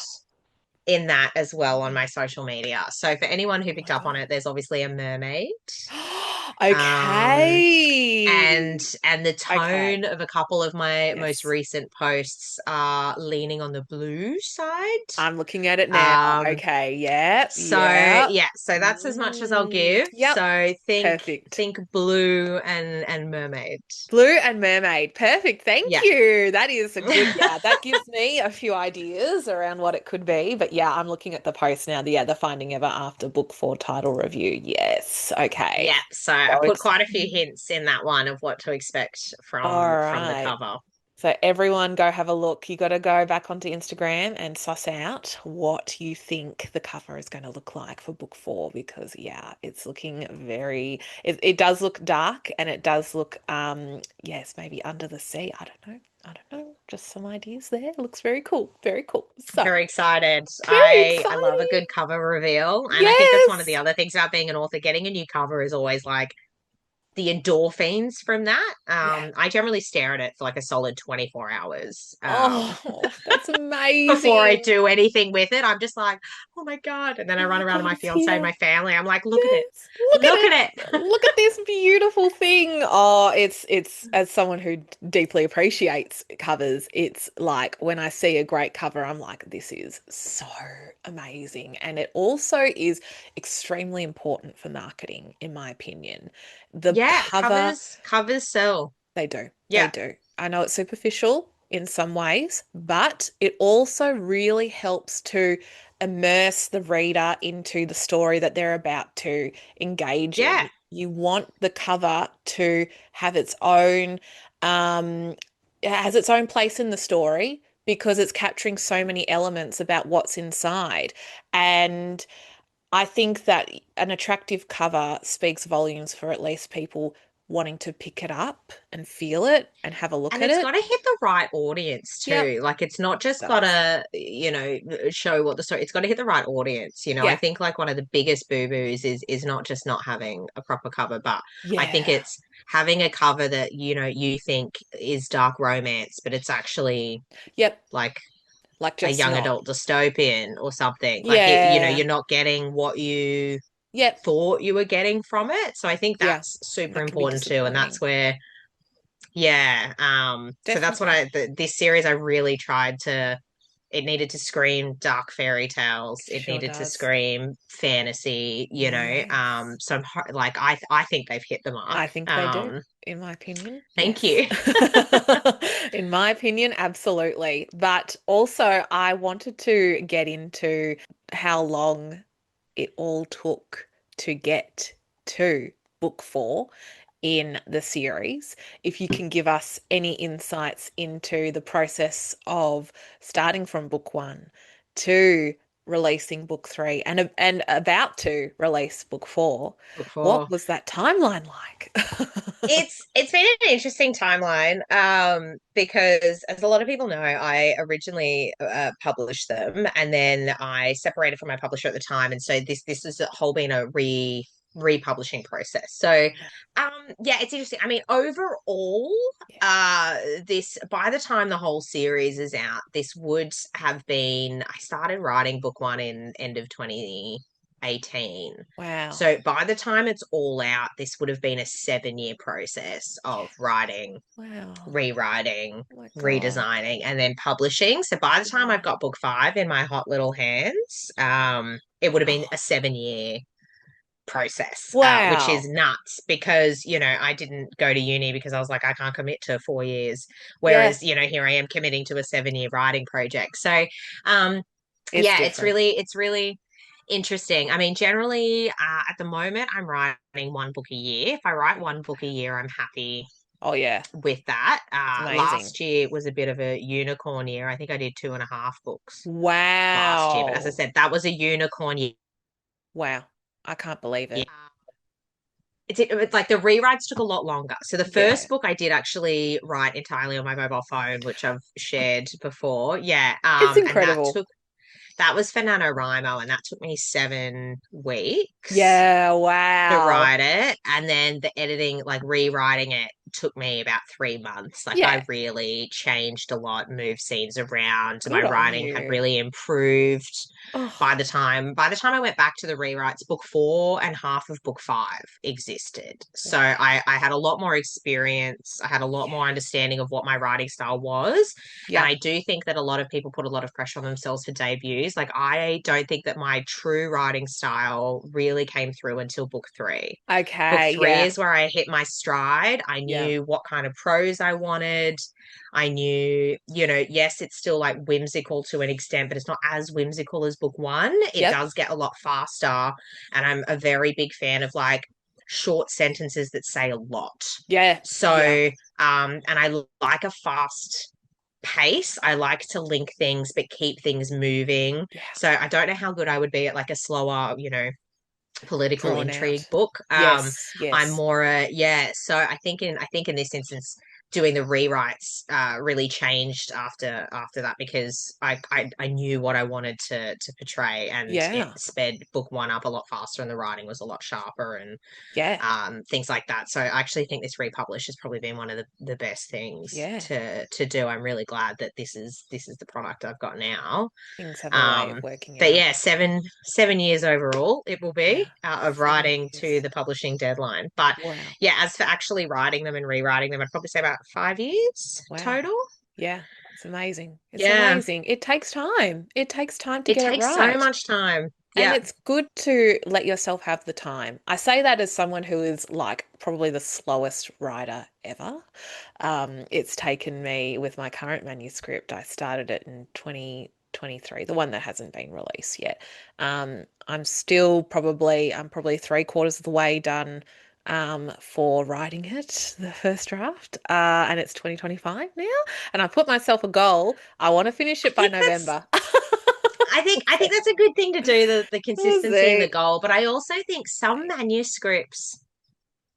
in that as well on my social media. So for anyone who Oh picked my up on God. it, there's obviously a mermaid. Um, and Okay. and the Okay. tone of a couple of my most Yes. recent posts are leaning on the blue side. I'm looking at it now. Um, Okay. Yep. so Yep. yeah, so that's as much as I'll give. Yep. So think Perfect. think blue and mermaid. Blue and mermaid. Perfect. Thank Yeah. you. That is a good, yeah, that gives me a few ideas around what it could be. But yeah, I'm looking at the post now. The Finding Ever After Book 4 title review. Yes. Okay. Yeah, so I So put quite a few exciting. hints in that one of what to expect All from the right. cover. So everyone go have a look. You got to go back onto Instagram and suss out what you think the cover is going to look like for book 4 because yeah, it's looking it does look dark and it does look yes, maybe under the sea. I don't know. I don't know. Just some ideas there. Looks very cool. Very cool. So, Very excited. very I love a exciting. good cover reveal, and I think that's one of the Yes. other things about being an author. Getting a new cover is always like the endorphins from that. Yeah. I generally stare at it for like a solid 24 hours. Oh, that's Before I amazing. do anything with it, I'm just like, oh my God. And then I Oh run my around to God, my it's fiance and here. my family. I'm like, look at it. Yes, look at Look it. at it. Look at this beautiful thing. Oh, it's as someone who deeply appreciates covers, it's like when I see a great cover, I'm like, this is so amazing. And it also is extremely important for marketing, in my opinion. The Yeah, cover covers sell. they do. They Yeah. do. I know it's superficial in some ways, but it also really helps to immerse the reader into the story that they're about to engage Yeah. in. You want the cover to have its own it has its own place in the story because it's capturing so many elements about what's inside. And I think that an attractive cover speaks volumes for at least people wanting to pick it up and feel it and have a look And at it's it. got to hit the right audience Yep, too. Like it's not it just got does. to, show what the story. It's got to hit the right audience. I Yeah, think like one of the biggest boo-boos is not just not having a proper cover, but I think yeah, it's having a cover that, you think is dark romance, but it's actually yep, like like a just young not. adult dystopian or something. Like Yeah, you're not getting what you yep, thought you were getting from it. So I think yeah, that's super that can be important too. And that's disappointing. where yeah. So that's what Definitely. this series I really tried to it needed to scream dark fairy tales. It It sure needed to does. scream fantasy. Yes. So like I think they've hit the mark. I think they do, in my opinion. Thank Yes. you. In my opinion, absolutely. But also, I wanted to get into how long it all took to get to book 4 in the series. If you can give us any insights into the process of starting from book 1 to releasing book 3 and about to release book 4, what Before. was that timeline like? It's been an interesting timeline because as a lot of people know I originally published them and then I separated from my publisher at the time and so this has whole been a republishing process. So, Yeah. yeah, it's interesting. I mean, overall, Yeah. this by the time the whole series is out, this would have been. I started writing book one in end of 2018. Wow. So by the time it's all out, this would have been a 7 year process of Yeah. writing, Wow. rewriting, Oh my God. redesigning, and then publishing. So by the time I've Yeah. got book five in my hot little hands, it would have been a Oh, 7 year process, which is wow. nuts because, I didn't go to uni because I was like, I can't commit to 4 years. Yeah. Whereas, here I am committing to a 7 year writing project. So, um, It's yeah, different. it's really interesting. I mean, generally, at the moment, I'm writing one book a year. If I write one book a year, I'm happy Oh, yeah. with that. It's amazing. Last year was a bit of a unicorn year. I think I did two and a half books last year. But as I Wow. said, that was a unicorn year. Wow. I can't believe it. It's like the rewrites took a lot longer. So the Yeah. first book I did actually write entirely on my mobile phone, which I've shared before. Yeah. It's And incredible. that was for NaNoWriMo, and that took me 7 weeks Yeah. to Wow. write it. And then the editing, like rewriting it, took me about 3 months. Like I Yeah. really changed a lot, moved scenes around. My Good on writing had you. really improved Oh, by the time I went back to the rewrites, book four and half of book five existed. So wow. I had a lot more experience. I had a lot more Yeah. understanding of what my writing style was. And Yeah. I do think that a lot of people put a lot of pressure on themselves for debuts. Like I don't think that my true writing style really came through until book three. Book Okay. three Yeah. is where I hit my stride. I Yeah. knew what kind of prose I wanted. I knew, yes, it's still like whimsical to an extent, but it's not as whimsical as book one. It Yep. does get a lot faster. And I'm a very big fan of like short sentences that say a lot. Yeah. Yeah. So, and I like a fast pace. I like to link things, but keep things moving. Yeah. So I don't know how good I would be at like a slower, political Drawn intrigue out. book. Yes. I'm Yes. more yeah. So I think in this instance, doing the rewrites really changed after that because I knew what I wanted to portray, and it Yeah. sped book one up a lot faster, and the writing was a lot sharper, and Yeah. things like that. So I actually think this republish has probably been one of the best things Yeah. to do. I'm really glad that this is the product I've got now. Things have a way of um, working but out. yeah, 7 years overall it will be Yeah. of 7 writing to years. the publishing deadline. But Wow. yeah, as for actually writing them and rewriting them, I'd probably say about 5 years Wow. total. Yeah. It's amazing. It's Yeah, amazing. It takes time. It takes time to it get it takes so right. much time. And Yeah. it's good to let yourself have the time. I say that as someone who is like probably the slowest writer ever. It's taken me with my current manuscript, I started it in 2023, the one that hasn't been released yet. I'm probably three-quarters of the way done for writing it, the first draft. And it's 2025 now. And I put myself a goal. I want to finish I it by think that's November. I So, think that's a good thing to do, the we'll consistency and the see. goal. But I also think some manuscripts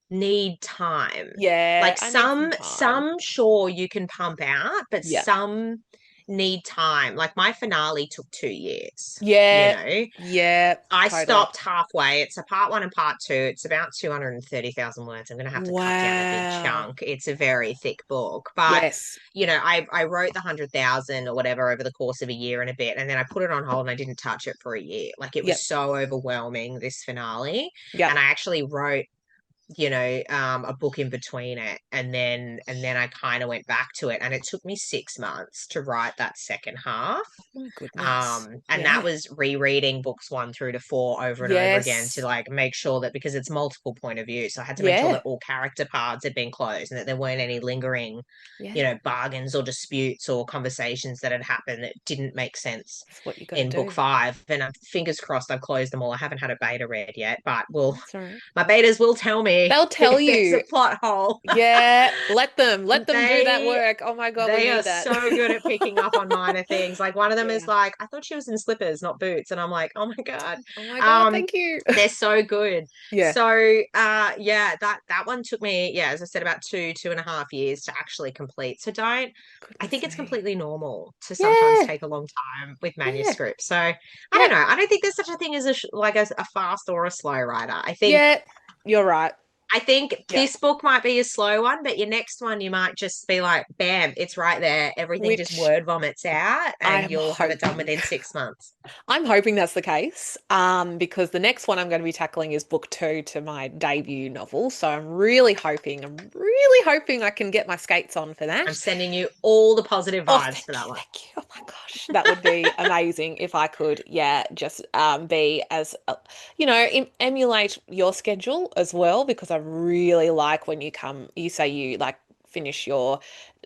need time. Yeah, Like I need some time. some sure you can pump out, but Yeah. some need time. Like my finale took 2 years, you Yeah. know. Yeah. I Totally. stopped halfway. It's a part one and part two. It's about 230,000 words. I'm going to have to cut down a big Wow. chunk. It's a very thick book. But, Yes. I wrote the 100,000 or whatever over the course of a year and a bit. And then I put it on hold and I didn't touch it for a year. Like it was Yep. so overwhelming, this finale. And Yep. I actually wrote a book in between it, and then I kind of went back to it, and it took me 6 months to write that second half. Oh my goodness. And that Yeah. was rereading books one through to four over and over again to Yes. like make sure that, because it's multiple point of view, so I had to make sure Yeah. that all character paths had been closed and that there weren't any lingering, Yeah. bargains or disputes or conversations that had happened that didn't make sense That's what you got to in book do. five. And fingers crossed I've closed them all. I haven't had a beta read yet, but That's all right. my betas will tell me me They'll tell if there's a you. plot hole. Yeah, let them do that They work. Oh my God, we they are need that. so good at picking up on minor things. Like one of them is Yeah. like, I thought she was in slippers, not boots. And I'm like, oh my God. Oh my God, Um, thank you. they're so good. Yeah. So yeah, that one took me, yeah, as I said, about 2.5 years to actually complete. So don't I think Goodness it's me. completely normal to sometimes Yeah. take a long time with Yeah. manuscripts. So I don't Yeah. know. I don't think there's such a thing as a fast or a slow writer. Yeah. You're right. I think Yeah. this book might be a slow one, but your next one you might just be like, bam, it's right there. Everything just Which word vomits out I and am you'll have it done hoping. within 6 months. I'm hoping that's the case, because the next one I'm going to be tackling is book two to my debut novel. So I'm really hoping I can get my skates on for I'm that. sending you all the positive Oh, vibes for thank that you, one. thank you. Oh my gosh, that would be amazing if I could, yeah, just be as, emulate your schedule as well, because I really like when you say you like finish your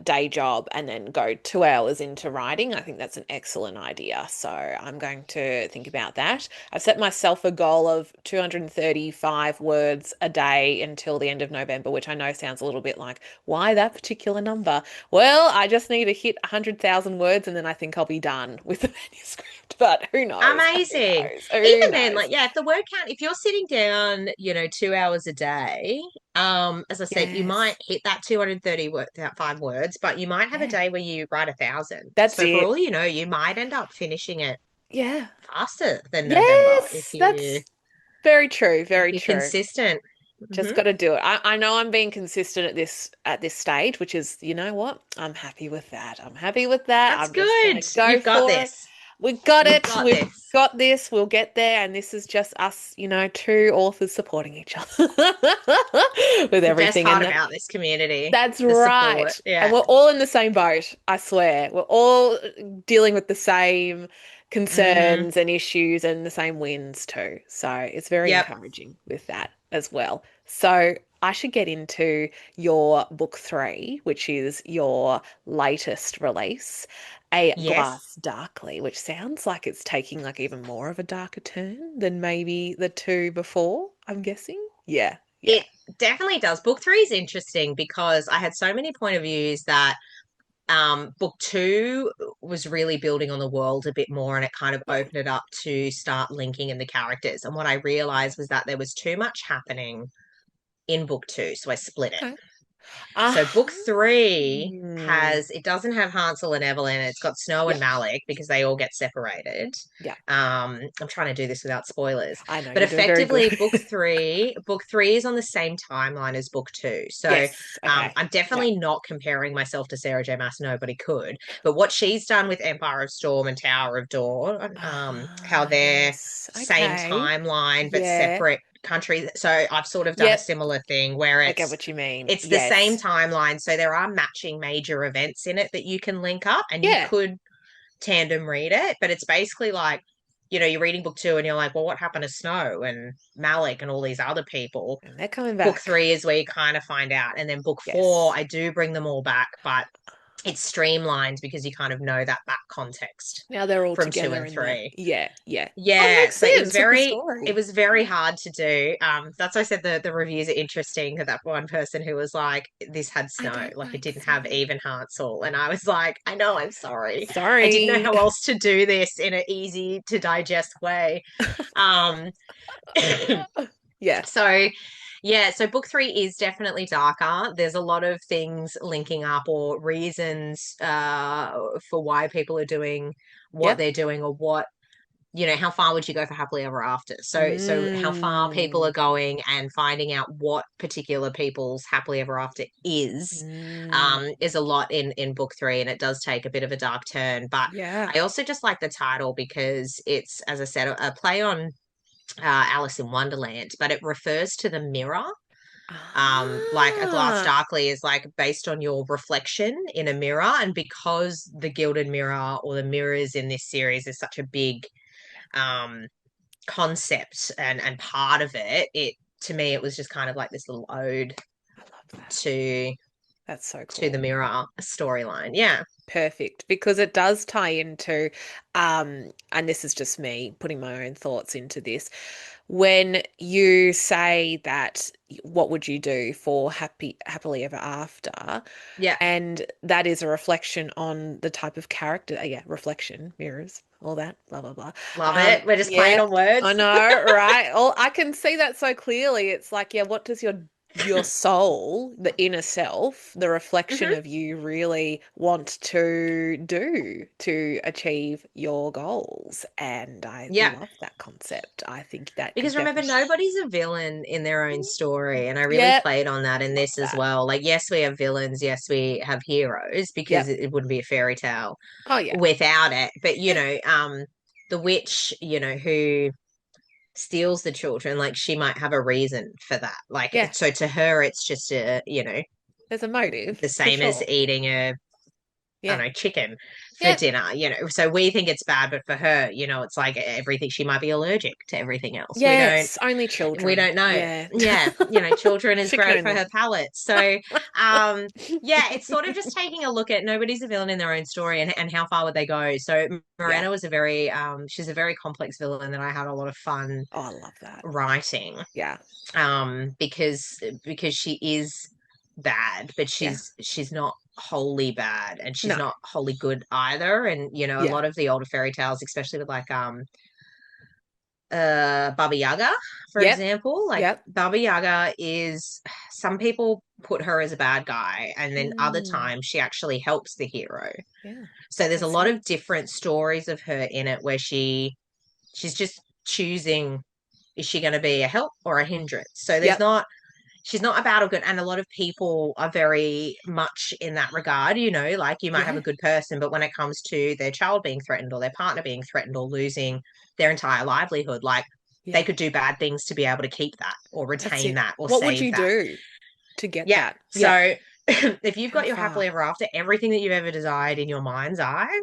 day job and then go 2 hours into writing. I think that's an excellent idea. So I'm going to think about that. I've set myself a goal of 235 words a day until the end of November, which I know sounds a little bit like, why that particular number? Well, I just need to hit 100,000 words and then I think I'll be done with the manuscript. But who knows? Who Amazing. knows? Who Even then, knows? like, yeah, if the word count, if you're sitting down, 2 hours a day, as I said, you might Yes. hit that 230 that 5 words, but you might have a Yeah. day where you write 1,000. That's So for it. all you know, you might end up finishing it Yeah. faster than November Yes. That's very true. if Very you're true. consistent. Just Hmm. got to do it. I know I'm being consistent at this stage, which is, you know what? I'm happy with that. I'm happy with that. That's I'm just gonna good. go You've got for it. this. We got You've it. got We've this. got this. We'll get there. And this is just us, two authors supporting each other with The best everything. part And that about this community, that's the support. right. And Yeah. we're all in the same boat, I swear. We're all dealing with the same Hmm. concerns and issues and the same wins too. So it's very Yep. encouraging with that as well. So I should get into your book three, which is your latest release, A Yes. Glass Darkly, which sounds like it's taking like even more of a darker turn than maybe the two before, I'm guessing. Yeah, yeah. It definitely does. Book three is interesting because I had so many point of views that book two was really building on the world a bit more and it kind of Yeah. opened it up to start linking in the characters. And what I Yeah. realized was that there was too much happening in book two, so I split it. Okay. So Ah. book three it doesn't have Hansel and Evelyn. It's got Snow Yeah. and Malik because they all get separated. Yeah. I'm trying to do this without spoilers, I know but you're doing very good. effectively book three is on the same timeline as book two. So Yes. Okay. I'm Yeah. definitely not comparing myself to Sarah J. Maas. Nobody could, but what she's done with Empire of Storm and Tower of Dawn, how Ah, they're yes. same Okay. timeline but Yeah. separate countries. So I've sort of done a Yep. similar thing where I get what you mean. it's the same Yes. timeline, so there are matching major events in it that you can link up, and you Yeah. could tandem read it. But it's basically like, you're reading book two, and you're like, well, what happened to Snow and Malik and all these other people? And they're coming Book back. three is where you kind of find out, and then book four, Yes. I do bring them all back, but it's streamlined because you kind of know that back context Now they're all from two together and in the. three. Yeah. Yeah. Oh, it Yeah, makes so sense with the it story. was very Yeah. hard to do. That's why I said the reviews are interesting. That one person who was like, "This had I snow, don't like it like didn't have snow. even Hansel," and I was like, "I know, I'm sorry, I didn't know Sorry. how else to do this in an easy to digest way." Um, Yeah. so yeah, so book three is definitely darker. There's a lot of things linking up or reasons for why people are doing what Yep. they're doing or what how far would you go for happily ever after? So how far people are Mm. going and finding out what particular people's happily ever after Mm. is a lot in book three, and it does take a bit of a dark turn. But Yeah. I also just like the title because it's, as I said, a play on Alice in Wonderland, but it refers to the mirror. Like a glass Ah. darkly is like based on your reflection in a mirror, and because the gilded mirror or the mirrors in this series is such a big um concept and part of it, to me it was just kind of like this little ode I love that. to That's so to the cool. mirror storyline. Yeah. Perfect, because it does tie into, and this is just me putting my own thoughts into this. When you say that, what would you do for happily ever after? Yeah. And that is a reflection on the type of character. Yeah, reflection, mirrors, all that, blah, blah, blah. Love it. We're just playing Yeah, on words. I know, right? Oh, I can see that so clearly. It's like, yeah, what does your soul, the inner self, the reflection Hmm. of you really want to do to achieve your goals? And I Yeah. love that concept. I think that could Because remember, definitely. nobody's a villain in their own story. And I really Yep, played on that in love this as that. well. Like, yes, we have villains. Yes, we have heroes because Yep. it wouldn't be a fairy tale Oh yeah. without it. But, Yeah. the witch, who steals the children, like, she might have a reason for that. Like, Yeah. so to her, it's just There's a motive the for same as sure. eating I don't Yeah. know, chicken for Yep. dinner, So we think it's bad, but for her, it's like everything. She might be allergic to everything else. Yes. Only We children. don't know. Yeah. Yeah, children is Chicken great for only. her palate. So, yeah, it's sort of just taking a look at nobody's a villain in their own story and how far would they go. So Yeah. Morena was she's a very complex villain that I had a lot of fun Oh, I love that. writing. Yeah. Because she is bad, but Yeah. she's not wholly bad, and she's No. not wholly good either. And a Yeah. lot of the older fairy tales, especially with like Baba Yaga, for Yep. example. Like Yep. Baba Yaga is, some people put her as a bad guy, and then other Mm. times she actually helps the hero. Yeah. So there's a That's lot it. of different stories of her in it where she's just choosing, is she going to be a help or a hindrance? So Yep. she's not a bad or good. And a lot of people are very much in that regard, like you might have a Yeah. good person, but when it comes to their child being threatened or their partner being threatened or losing their entire livelihood, like they Yeah. could do bad things to be able to keep that or That's retain it. that or What would save you that. do to get Yeah. that? Yeah. So if you've How got your happily far? ever after, everything that you've ever desired in your mind's eye,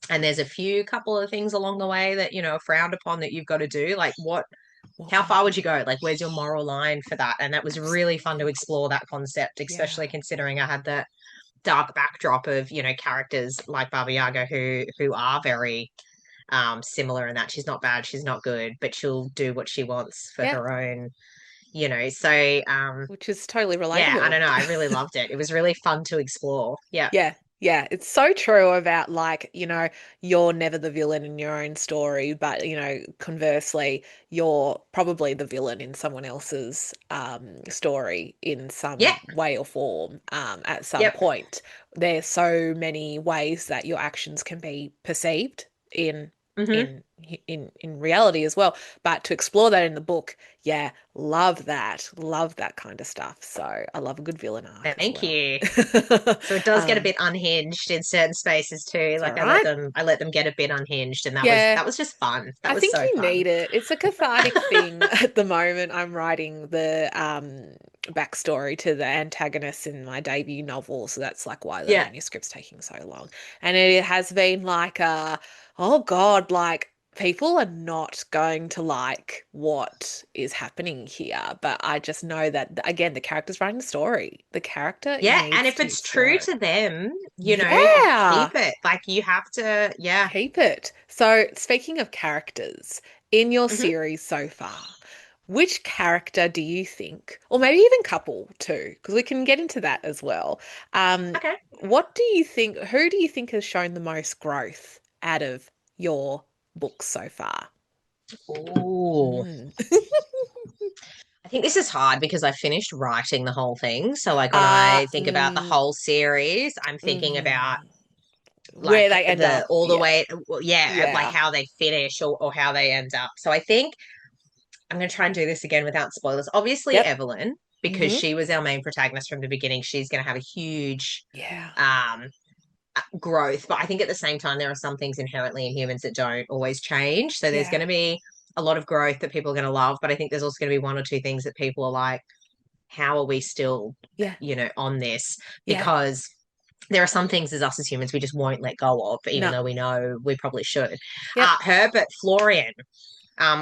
and there's a few couple of things along the way that, are frowned upon that you've got to do, like What how would far you would you do? go? Like, where's your moral line for that? And that was really fun to Absolutely. explore that concept, Yeah. especially considering I had that dark backdrop of, characters like Baba Yaga who are very similar in that she's not bad, she's not good, but she'll do what she wants for Yeah. her own, So Which is totally yeah, I relatable. don't know. I really loved it. It was really fun to explore. Yeah. Yeah, yeah, it's so true about like, you're never the villain in your own story, but conversely, you're probably the villain in someone else's story in Yeah. some way or form at some Yep. point. There's so many ways that your actions can be perceived in Hmm. in reality as well. But to explore that in the book, yeah, love that. Love that kind of stuff. So I love a good villain arc as Thank well. you. So it does get a Um, bit unhinged in certain spaces too. it's all Like right. I let them get a bit unhinged, and that was Yeah, that was just fun. That I was think so you fun. need it. It's a cathartic thing at the moment. I'm writing the backstory to the antagonist in my debut novel, so that's like why the Yeah. manuscript's taking so long. And it has been like oh God, like people are not going to like what is happening here. But I just know that again, the character's writing the story. The character Yeah, and needs if to it's true explore it. to them, Yeah. keep it. Like you have to, yeah. Keep it. So, speaking of characters in your Hmm. series so far, which character do you think, or maybe even couple too, because we can get into that as well. Um, Okay. what do you think, who do you think has shown the most growth out of your books so far? Ooh. Mm. I think this is hard because I finished writing the whole thing. So like when Uh, I think about the mm, whole series, I'm thinking about mhm. Where like they end the up. all the Yeah. way, well, yeah, like Yeah. how they finish or how they end up. So I think I'm going to try and do this again without spoilers. Obviously, Yep. Evelyn, because Hmm. she was our main protagonist from the beginning, she's going to have a huge Yeah. um, growth. But I think at the same time, there are some things inherently in humans that don't always change. So there's Yeah. going to be a lot of growth that people are going to love. But I think there's also going to be one or two things that people are like, how are we still, Yeah. on this? Yeah. Because there are some things as us as humans we just won't let go of, even No. though we know we probably should. Yep. Her, but Florian.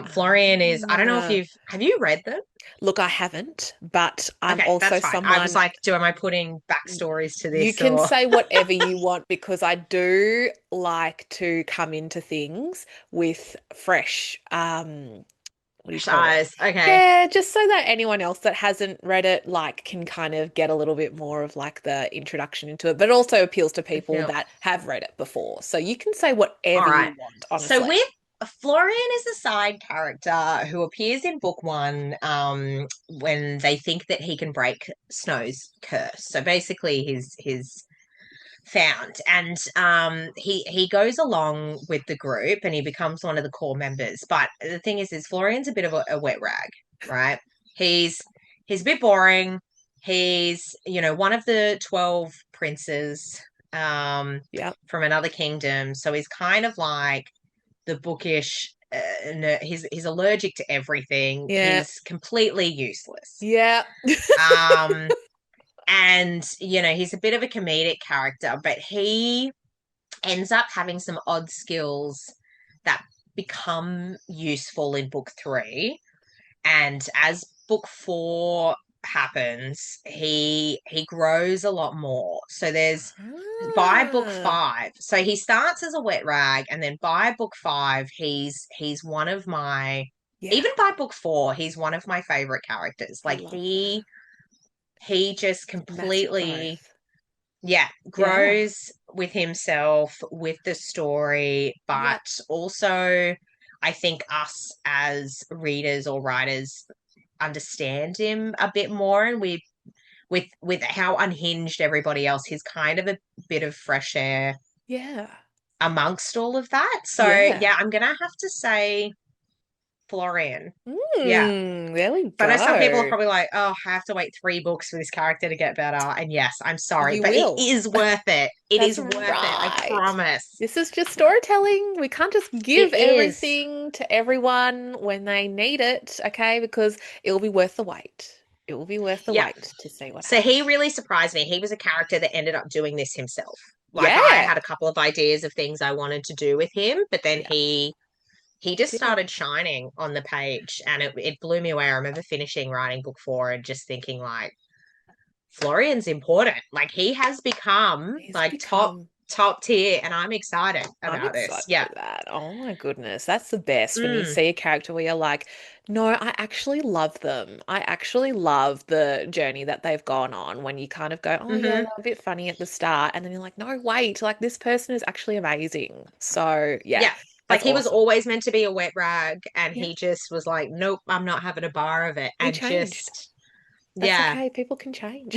Florian is, I don't know if Ah. have you read them? Look, I haven't, but I'm Okay, also that's fine. I was someone. like, am I putting backstories to You this can or say whatever you want because I do like to come into things with fresh, what do you fresh call it? eyes? Okay. Yeah, just so that anyone else that hasn't read it, like, can kind of get a little bit more of like the introduction into it, but it also appeals to I people feel that have read it before. So you can say all whatever right. you want, So honestly. with Florian is a side character who appears in book one when they think that he can break Snow's curse. So basically his found and he goes along with the group and he becomes one of the core members, but the thing is Florian's a bit of a wet rag, right? He's a bit boring. He's one of the 12 princes um Yep. from another kingdom, so he's kind of like the bookish he's allergic to everything. Yeah. He's completely useless. Yeah. um and he's a bit of a comedic character, but he ends up having some odd skills that become useful in book three. And as book four happens, he grows a lot more. So there's by book Ah, five, so he starts as a wet rag, and then by book five, he's one of my, yeah. even by book four, he's one of my favorite characters. I Like love that. he just Massive completely, growth. yeah, Yeah. grows with himself, with the story, Yep. but also I think us as readers or writers understand him a bit more, and we with how unhinged everybody else, he's kind of a bit of fresh air Yeah. amongst all of that. So Yeah. yeah, I'm gonna have to say Florian. Yeah. There we So I know some people are go. probably like, oh, I have to wait 3 books for this character to get better. And yes, I'm sorry, You but it will. is worth it. It That's is worth it. I right. promise. This is just storytelling. We can't just It give is. everything to everyone when they need it, okay? Because it'll be worth the wait. It will be worth the Yeah. wait to see what So he happens. really surprised me. He was a character that ended up doing this himself. Like I Yeah. had a couple of ideas of things I wanted to do with him, but then Yeah. he just Did it. started shining on the page and it blew me away. I remember finishing writing book four and just thinking like Florian's important. Like he has become He's like become. top tier and I'm excited I'm about this. excited for Yeah. that. Oh my goodness. That's the best when you Mm, see a character where you're like, no, I actually love them. I actually love the journey that they've gone on when you kind of go, oh yeah, hmm they're a bit funny at the start. And then you're like, no, wait, like this person is actually amazing. So yeah, Yeah. Like that's he was awesome. always meant to be a wet rag and Yeah, he just was like, nope, I'm not having a bar of it. he And changed. just, That's yeah, okay. People can change.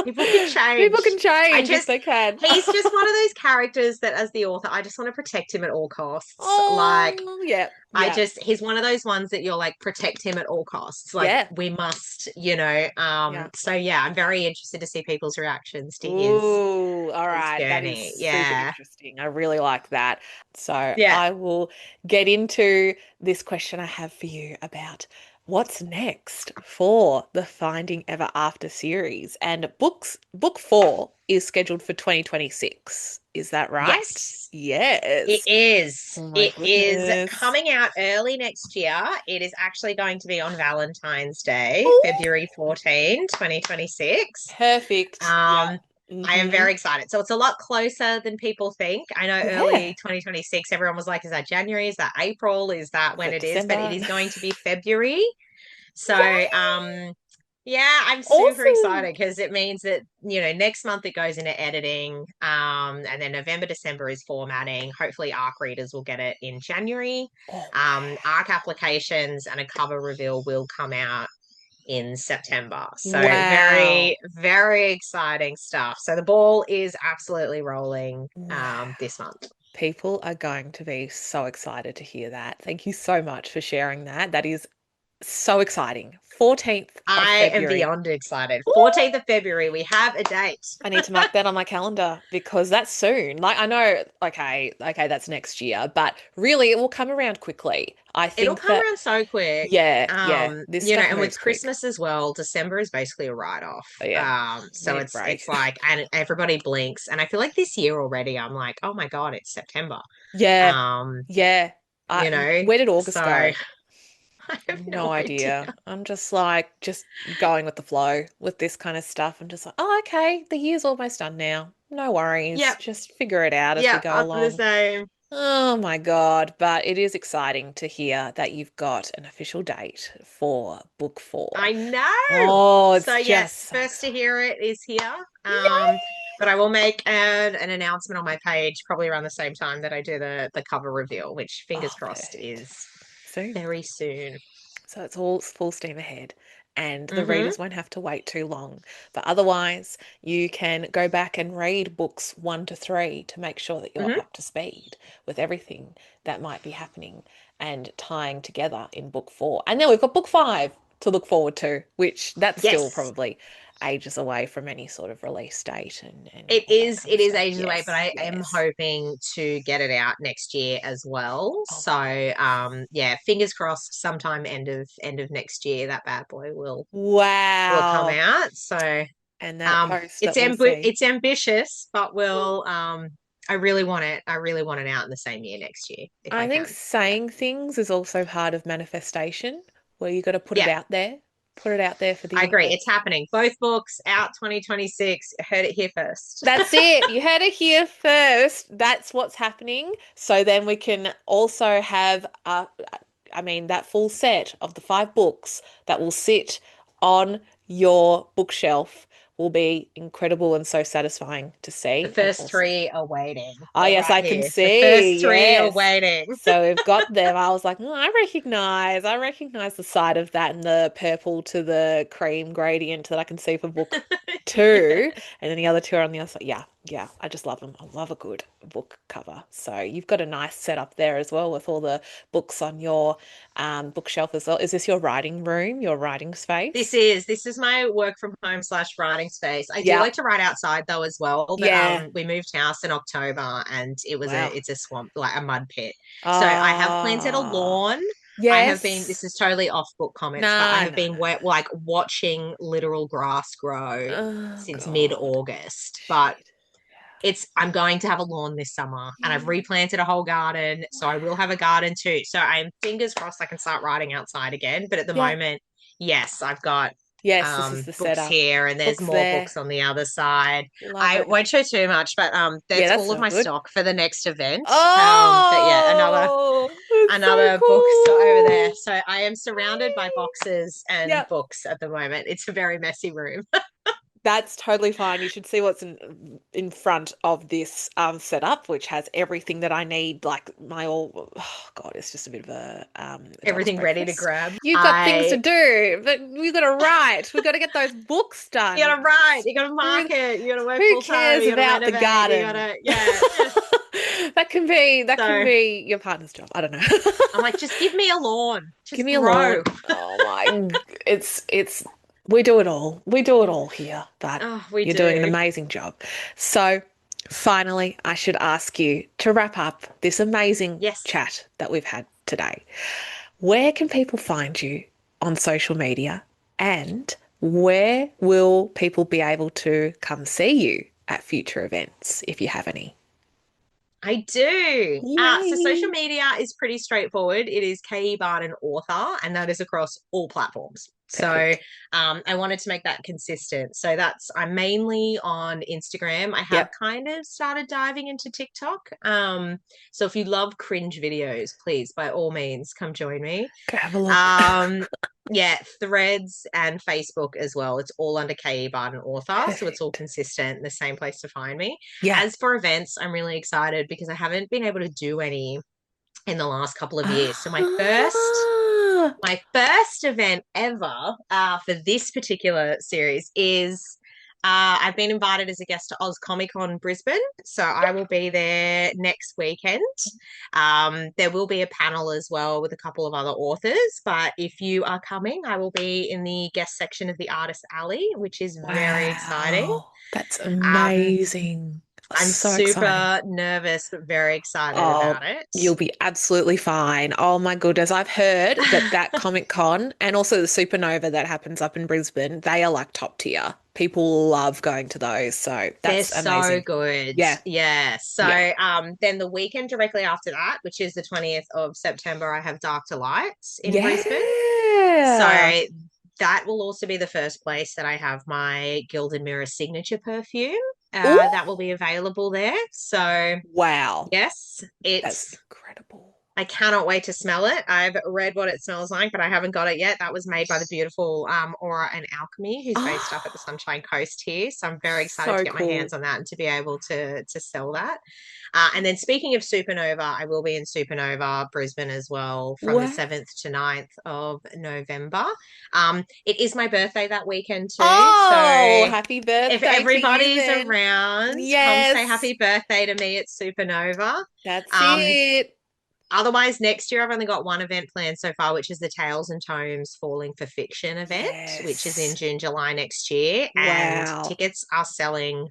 people can People change. can I change if just, they can. he's just one of those characters that as the author, I just want to protect him at all costs. Like, Oh, yeah, yeah, he's one of those ones that you're like, protect him at all costs. Like, yeah, we must, yeah. so yeah, I'm very interested to see people's reactions to Ooh, all his right. That is journey. super Yeah. interesting. I really like that. So Yeah. I will get into this question I have for you about what's next for the Finding Ever After series. And book four is scheduled for 2026. Is that right? Yes. It Yes. is. Oh my It is goodness. coming out early next year. It is actually going to be on Valentine's Day, Ooh, February 14, 2026. perfect. Yeah. Um, I am Mm-hmm. very excited. So it's a lot closer than people think. I know Yeah. early 2026, everyone was like, is that January? Is that April? Is that Is when it it is? But it December? is going to be February. So, Yay! yeah, I'm super Awesome. excited because it means that, next month it goes into editing. And then November, December is formatting. Hopefully, ARC readers will get it in January. Oh, ARC applications and a cover reveal will come out in September. So, wow. very, very exciting stuff. So, the ball is absolutely rolling Wow. this month. People are going to be so excited to hear that. Thank you so much for sharing that. That is so exciting. 14th of I am February. beyond excited. Ooh, 14th of February, we have a date. I need to mark that on my calendar because that's soon. Like I know, okay, that's next year, but really it will come around quickly. I It'll think come that, around so quick. yeah, this stuff And with moves quick. Christmas as well, December is basically a write-off. Oh, yeah, we So need a it's break. like, and everybody blinks. And I feel like this year already, I'm like, oh my God, it's September. Yeah, Um, yeah. you know? Where did August So go? I have No no idea. idea. I'm just like, just going with the flow with this kind of stuff. I'm just like, oh, okay, the year's almost done now. No worries. Yep, Just figure it out as we yep, go I'm the along. same. Oh my God. But it is exciting to hear that you've got an official date for book four. I know. Oh, So it's just yes, so first to exciting. hear it is here. Yay! But I will make an announcement on my page probably around the same time that I do the cover reveal, which fingers Oh, crossed perfect. is Soon. very soon. So it's all full steam ahead, and the Mm-hmm. readers won't have to wait too long. But otherwise, you can go back and read books 1 to 3 to make sure that you're Mm-hmm. up to speed with everything that might be happening and tying together in book 4. And then we've got book 5 to look forward to, which that's still Yes. probably ages away from any sort of release date and It all that is kind of it is stuff. ages away, but Yes, I am yes. hoping to get it out next year as well. Oh my So goodness. yeah, fingers crossed sometime end of next year that bad boy will come Wow. out. So And that post that we'll see. it's ambitious, but we'll I really want it. I really want it out in the same year next year if I I think can. Yeah. saying things is also part of manifestation, where you got to put it Yeah, out there, put it out there for the I agree. universe. It's happening. Both books out 2026. Heard it here first. That's it. You heard it here first. That's what's happening. So then we can also have, I mean, that full set of the 5 books that will sit on your bookshelf will be incredible and so satisfying to The see. And first also, three are waiting. oh, They're yes, right I can here. The first see. three are Yes. waiting. So we've got them. I was like, oh, I recognize the side of that and the purple to the cream gradient that I can see for book Yeah. 2. And then the other 2 are on the other side. Yeah, yeah. I just love them. I love a good book cover. So you've got a nice setup there as well with all the books on your bookshelf as well. Is this your writing room, your writing space? This is my work from home / writing space. I do Yeah. like to write outside though as well, but Yeah. we moved house in October and Wow. it's a swamp, like a mud pit. So I have planted a Ah, lawn. I have been this yes. is totally off book comments, but I No, have no, been no, no. like watching literal grass grow Oh since God. mid-August. But Shit. it's I'm going to have a lawn this summer and I've Yeah. replanted a whole garden. So I will have a Wow. garden too. So I'm fingers crossed I can start writing outside again. But at the Yeah. moment, yes, I've got Yes, this is the books setup. here and there's Books more there. books on the other side. Love I it. won't show too much, but Yeah, that's that's all of so my good. stock for the next event. But yeah, Oh, it's so another bookstore over there. cool. So I am surrounded by boxes and Yep. books at the moment. It's a very messy room. That's totally fine. You should see what's in front of this setup, which has everything that I need, like my all. Oh God, it's just a bit of a dog's Everything ready to breakfast. grab. You've got things to I do, but we've got to write. We've got to get those books You done. gotta write, you gotta Who market, you gotta work who full time, cares you gotta about the renovate, you garden? gotta, yeah, yeah. That can So be your partner's job. I don't know. I'm like, just give me a lawn, Give just me a grow. lawn. Oh my, it's we do it all. We do it all here, but Oh, we you're doing an do. amazing job. So, finally, I should ask you to wrap up this amazing Yes. chat that we've had today. Where can people find you on social media, and where will people be able to come see you at future events if you have any? I do. So social Yay! media is pretty straightforward. It is K E Barden author, and that is across all platforms. So Perfect. I wanted to make that consistent. So I'm mainly on Instagram. I have Yep. kind of started diving into TikTok. So if you love cringe videos, please by all means come join me. Go have a look. Um, yeah, Threads and Facebook as well. It's all under K E Barden author, so it's all Perfect. consistent, the same place to find me. Yeah. As for events, I'm really excited because I haven't been able to do any in the last couple of years. So Ah, my first event ever for this particular series is I've been invited as a guest to Oz Comic Con Brisbane, so I will be there next weekend. There will be a panel as well with a couple of other authors, but if you are coming, I will be in the guest section of the Artist Alley, which is very exciting. wow. That's Um, amazing. I'm So exciting. super nervous, but very excited Oh, about it. you'll be absolutely fine. Oh my goodness. I've heard that that Comic Con and also the Supernova that happens up in Brisbane, they are like top tier. People love going to those. So They're that's so amazing. good. Yeah. Yeah. Yeah. So then the weekend directly after that, which is the 20th of September, I have Dark Delights in Brisbane. So Yeah. that will also be the first place that I have my Gilded Mirror signature perfume. Ooh, That will be available there. So wow. yes, That's it's incredible. I cannot wait to smell it. I've read what it smells like, but I haven't got it yet. That was made by the beautiful Aura and Alchemy, who's based up at the Oh, Sunshine Coast here. So I'm very excited to so get my hands cool. on that and to be able to sell that. And then speaking of Supernova, I will be in Supernova Brisbane as well from the Wow. 7th to 9th of November. It is my birthday that weekend too. Oh, So happy if birthday to you everybody's then. around, come say Yes, happy birthday to me at Supernova. that's Um, it. Otherwise, next year I've only got one event planned so far, which is the Tales and Tomes Falling for Fiction event, which is in Yes. June, July next year. And Wow. tickets are selling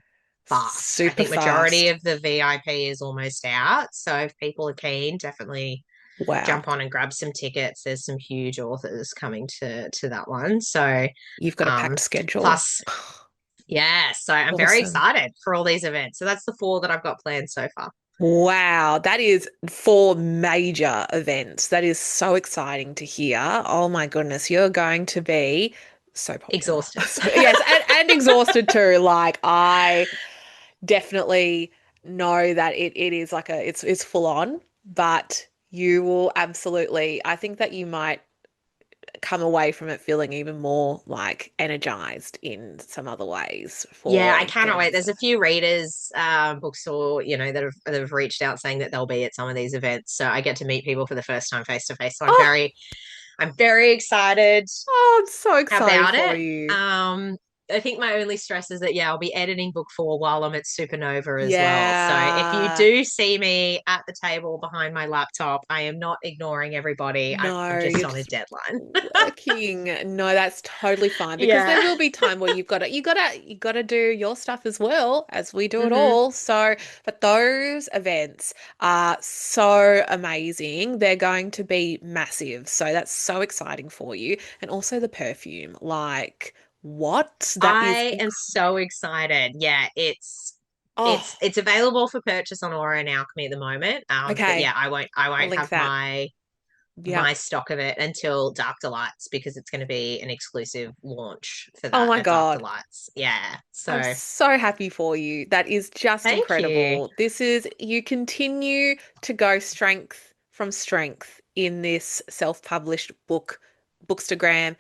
fast. I Super think majority fast. of the VIP is almost out. So if people are keen, definitely Wow. jump on and grab some tickets. There's some huge authors coming to that one. So You've got a packed um schedule. plus yeah, so I'm very Awesome. excited for all these events. So that's the four that I've got planned so far. Wow, that is four major events. That is so exciting to hear. Oh my goodness, you're going to be so popular. Exhausted. So, yes, and exhausted too. Like I definitely know that it is like a it's full on, but you will absolutely, I think that you might come away from it feeling even more like energized in some other ways Yeah, I for cannot getting wait. your There's a stuff. few readers, bookstore, that have reached out saying that they'll be at some of these events. So I get to meet people for the first time face to face. So Oh, I'm very excited oh, I'm so excited about for it. you. I think my only stress is that yeah, I'll be editing book four while I'm at Supernova as well. So if you Yeah. do see me at the table behind my laptop, I am not ignoring everybody. I'm No, just you're on a just deadline. working. No, that's totally fine because there Yeah. will be time where you gotta do your stuff as well as we do it Hmm. all. So, but those events are so amazing. They're going to be massive. So that's so exciting for you. And also the perfume. Like, what? That is I am so excited. Yeah, oh, it's available for purchase on Aura and Alchemy at the moment. But yeah, okay. I I'll won't link have that. my Yep. stock of it until Dark Delights because it's going to be an exclusive launch for Oh that my at Dark God. Delights. Yeah. I'm So so happy for you. That is just thank you. incredible. You continue to go strength from strength in this self-published bookstagram,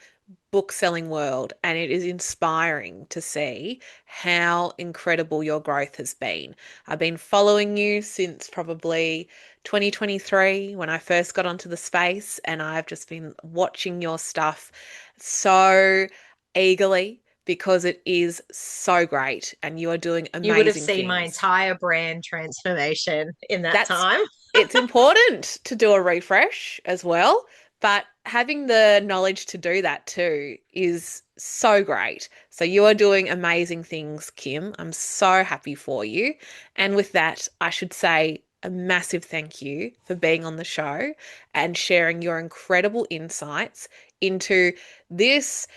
book selling world. And it is inspiring to see how incredible your growth has been. I've been following you since probably 2023 when I first got onto the space, and I've just been watching your stuff so eagerly because it is so great and you are doing You would have amazing seen my things. entire brand transformation in that That's time. it's important to do a refresh as well, but having the knowledge to do that too is so great. So you are doing amazing things, Kim. I'm so happy for you. And with that, I should say a massive thank you for being on the show and sharing your incredible insights into this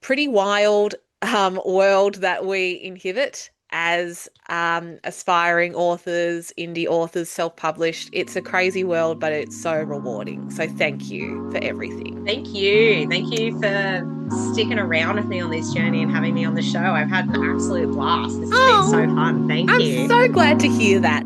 pretty wild world that we inhabit as aspiring authors, indie authors, self published. It's a crazy world, but it's so rewarding. So thank you for everything. Thank you. Thank you for sticking around with me on this journey and having me on the show. I've had an absolute blast. This has been so Oh, fun. Thank I'm you. so glad to hear that.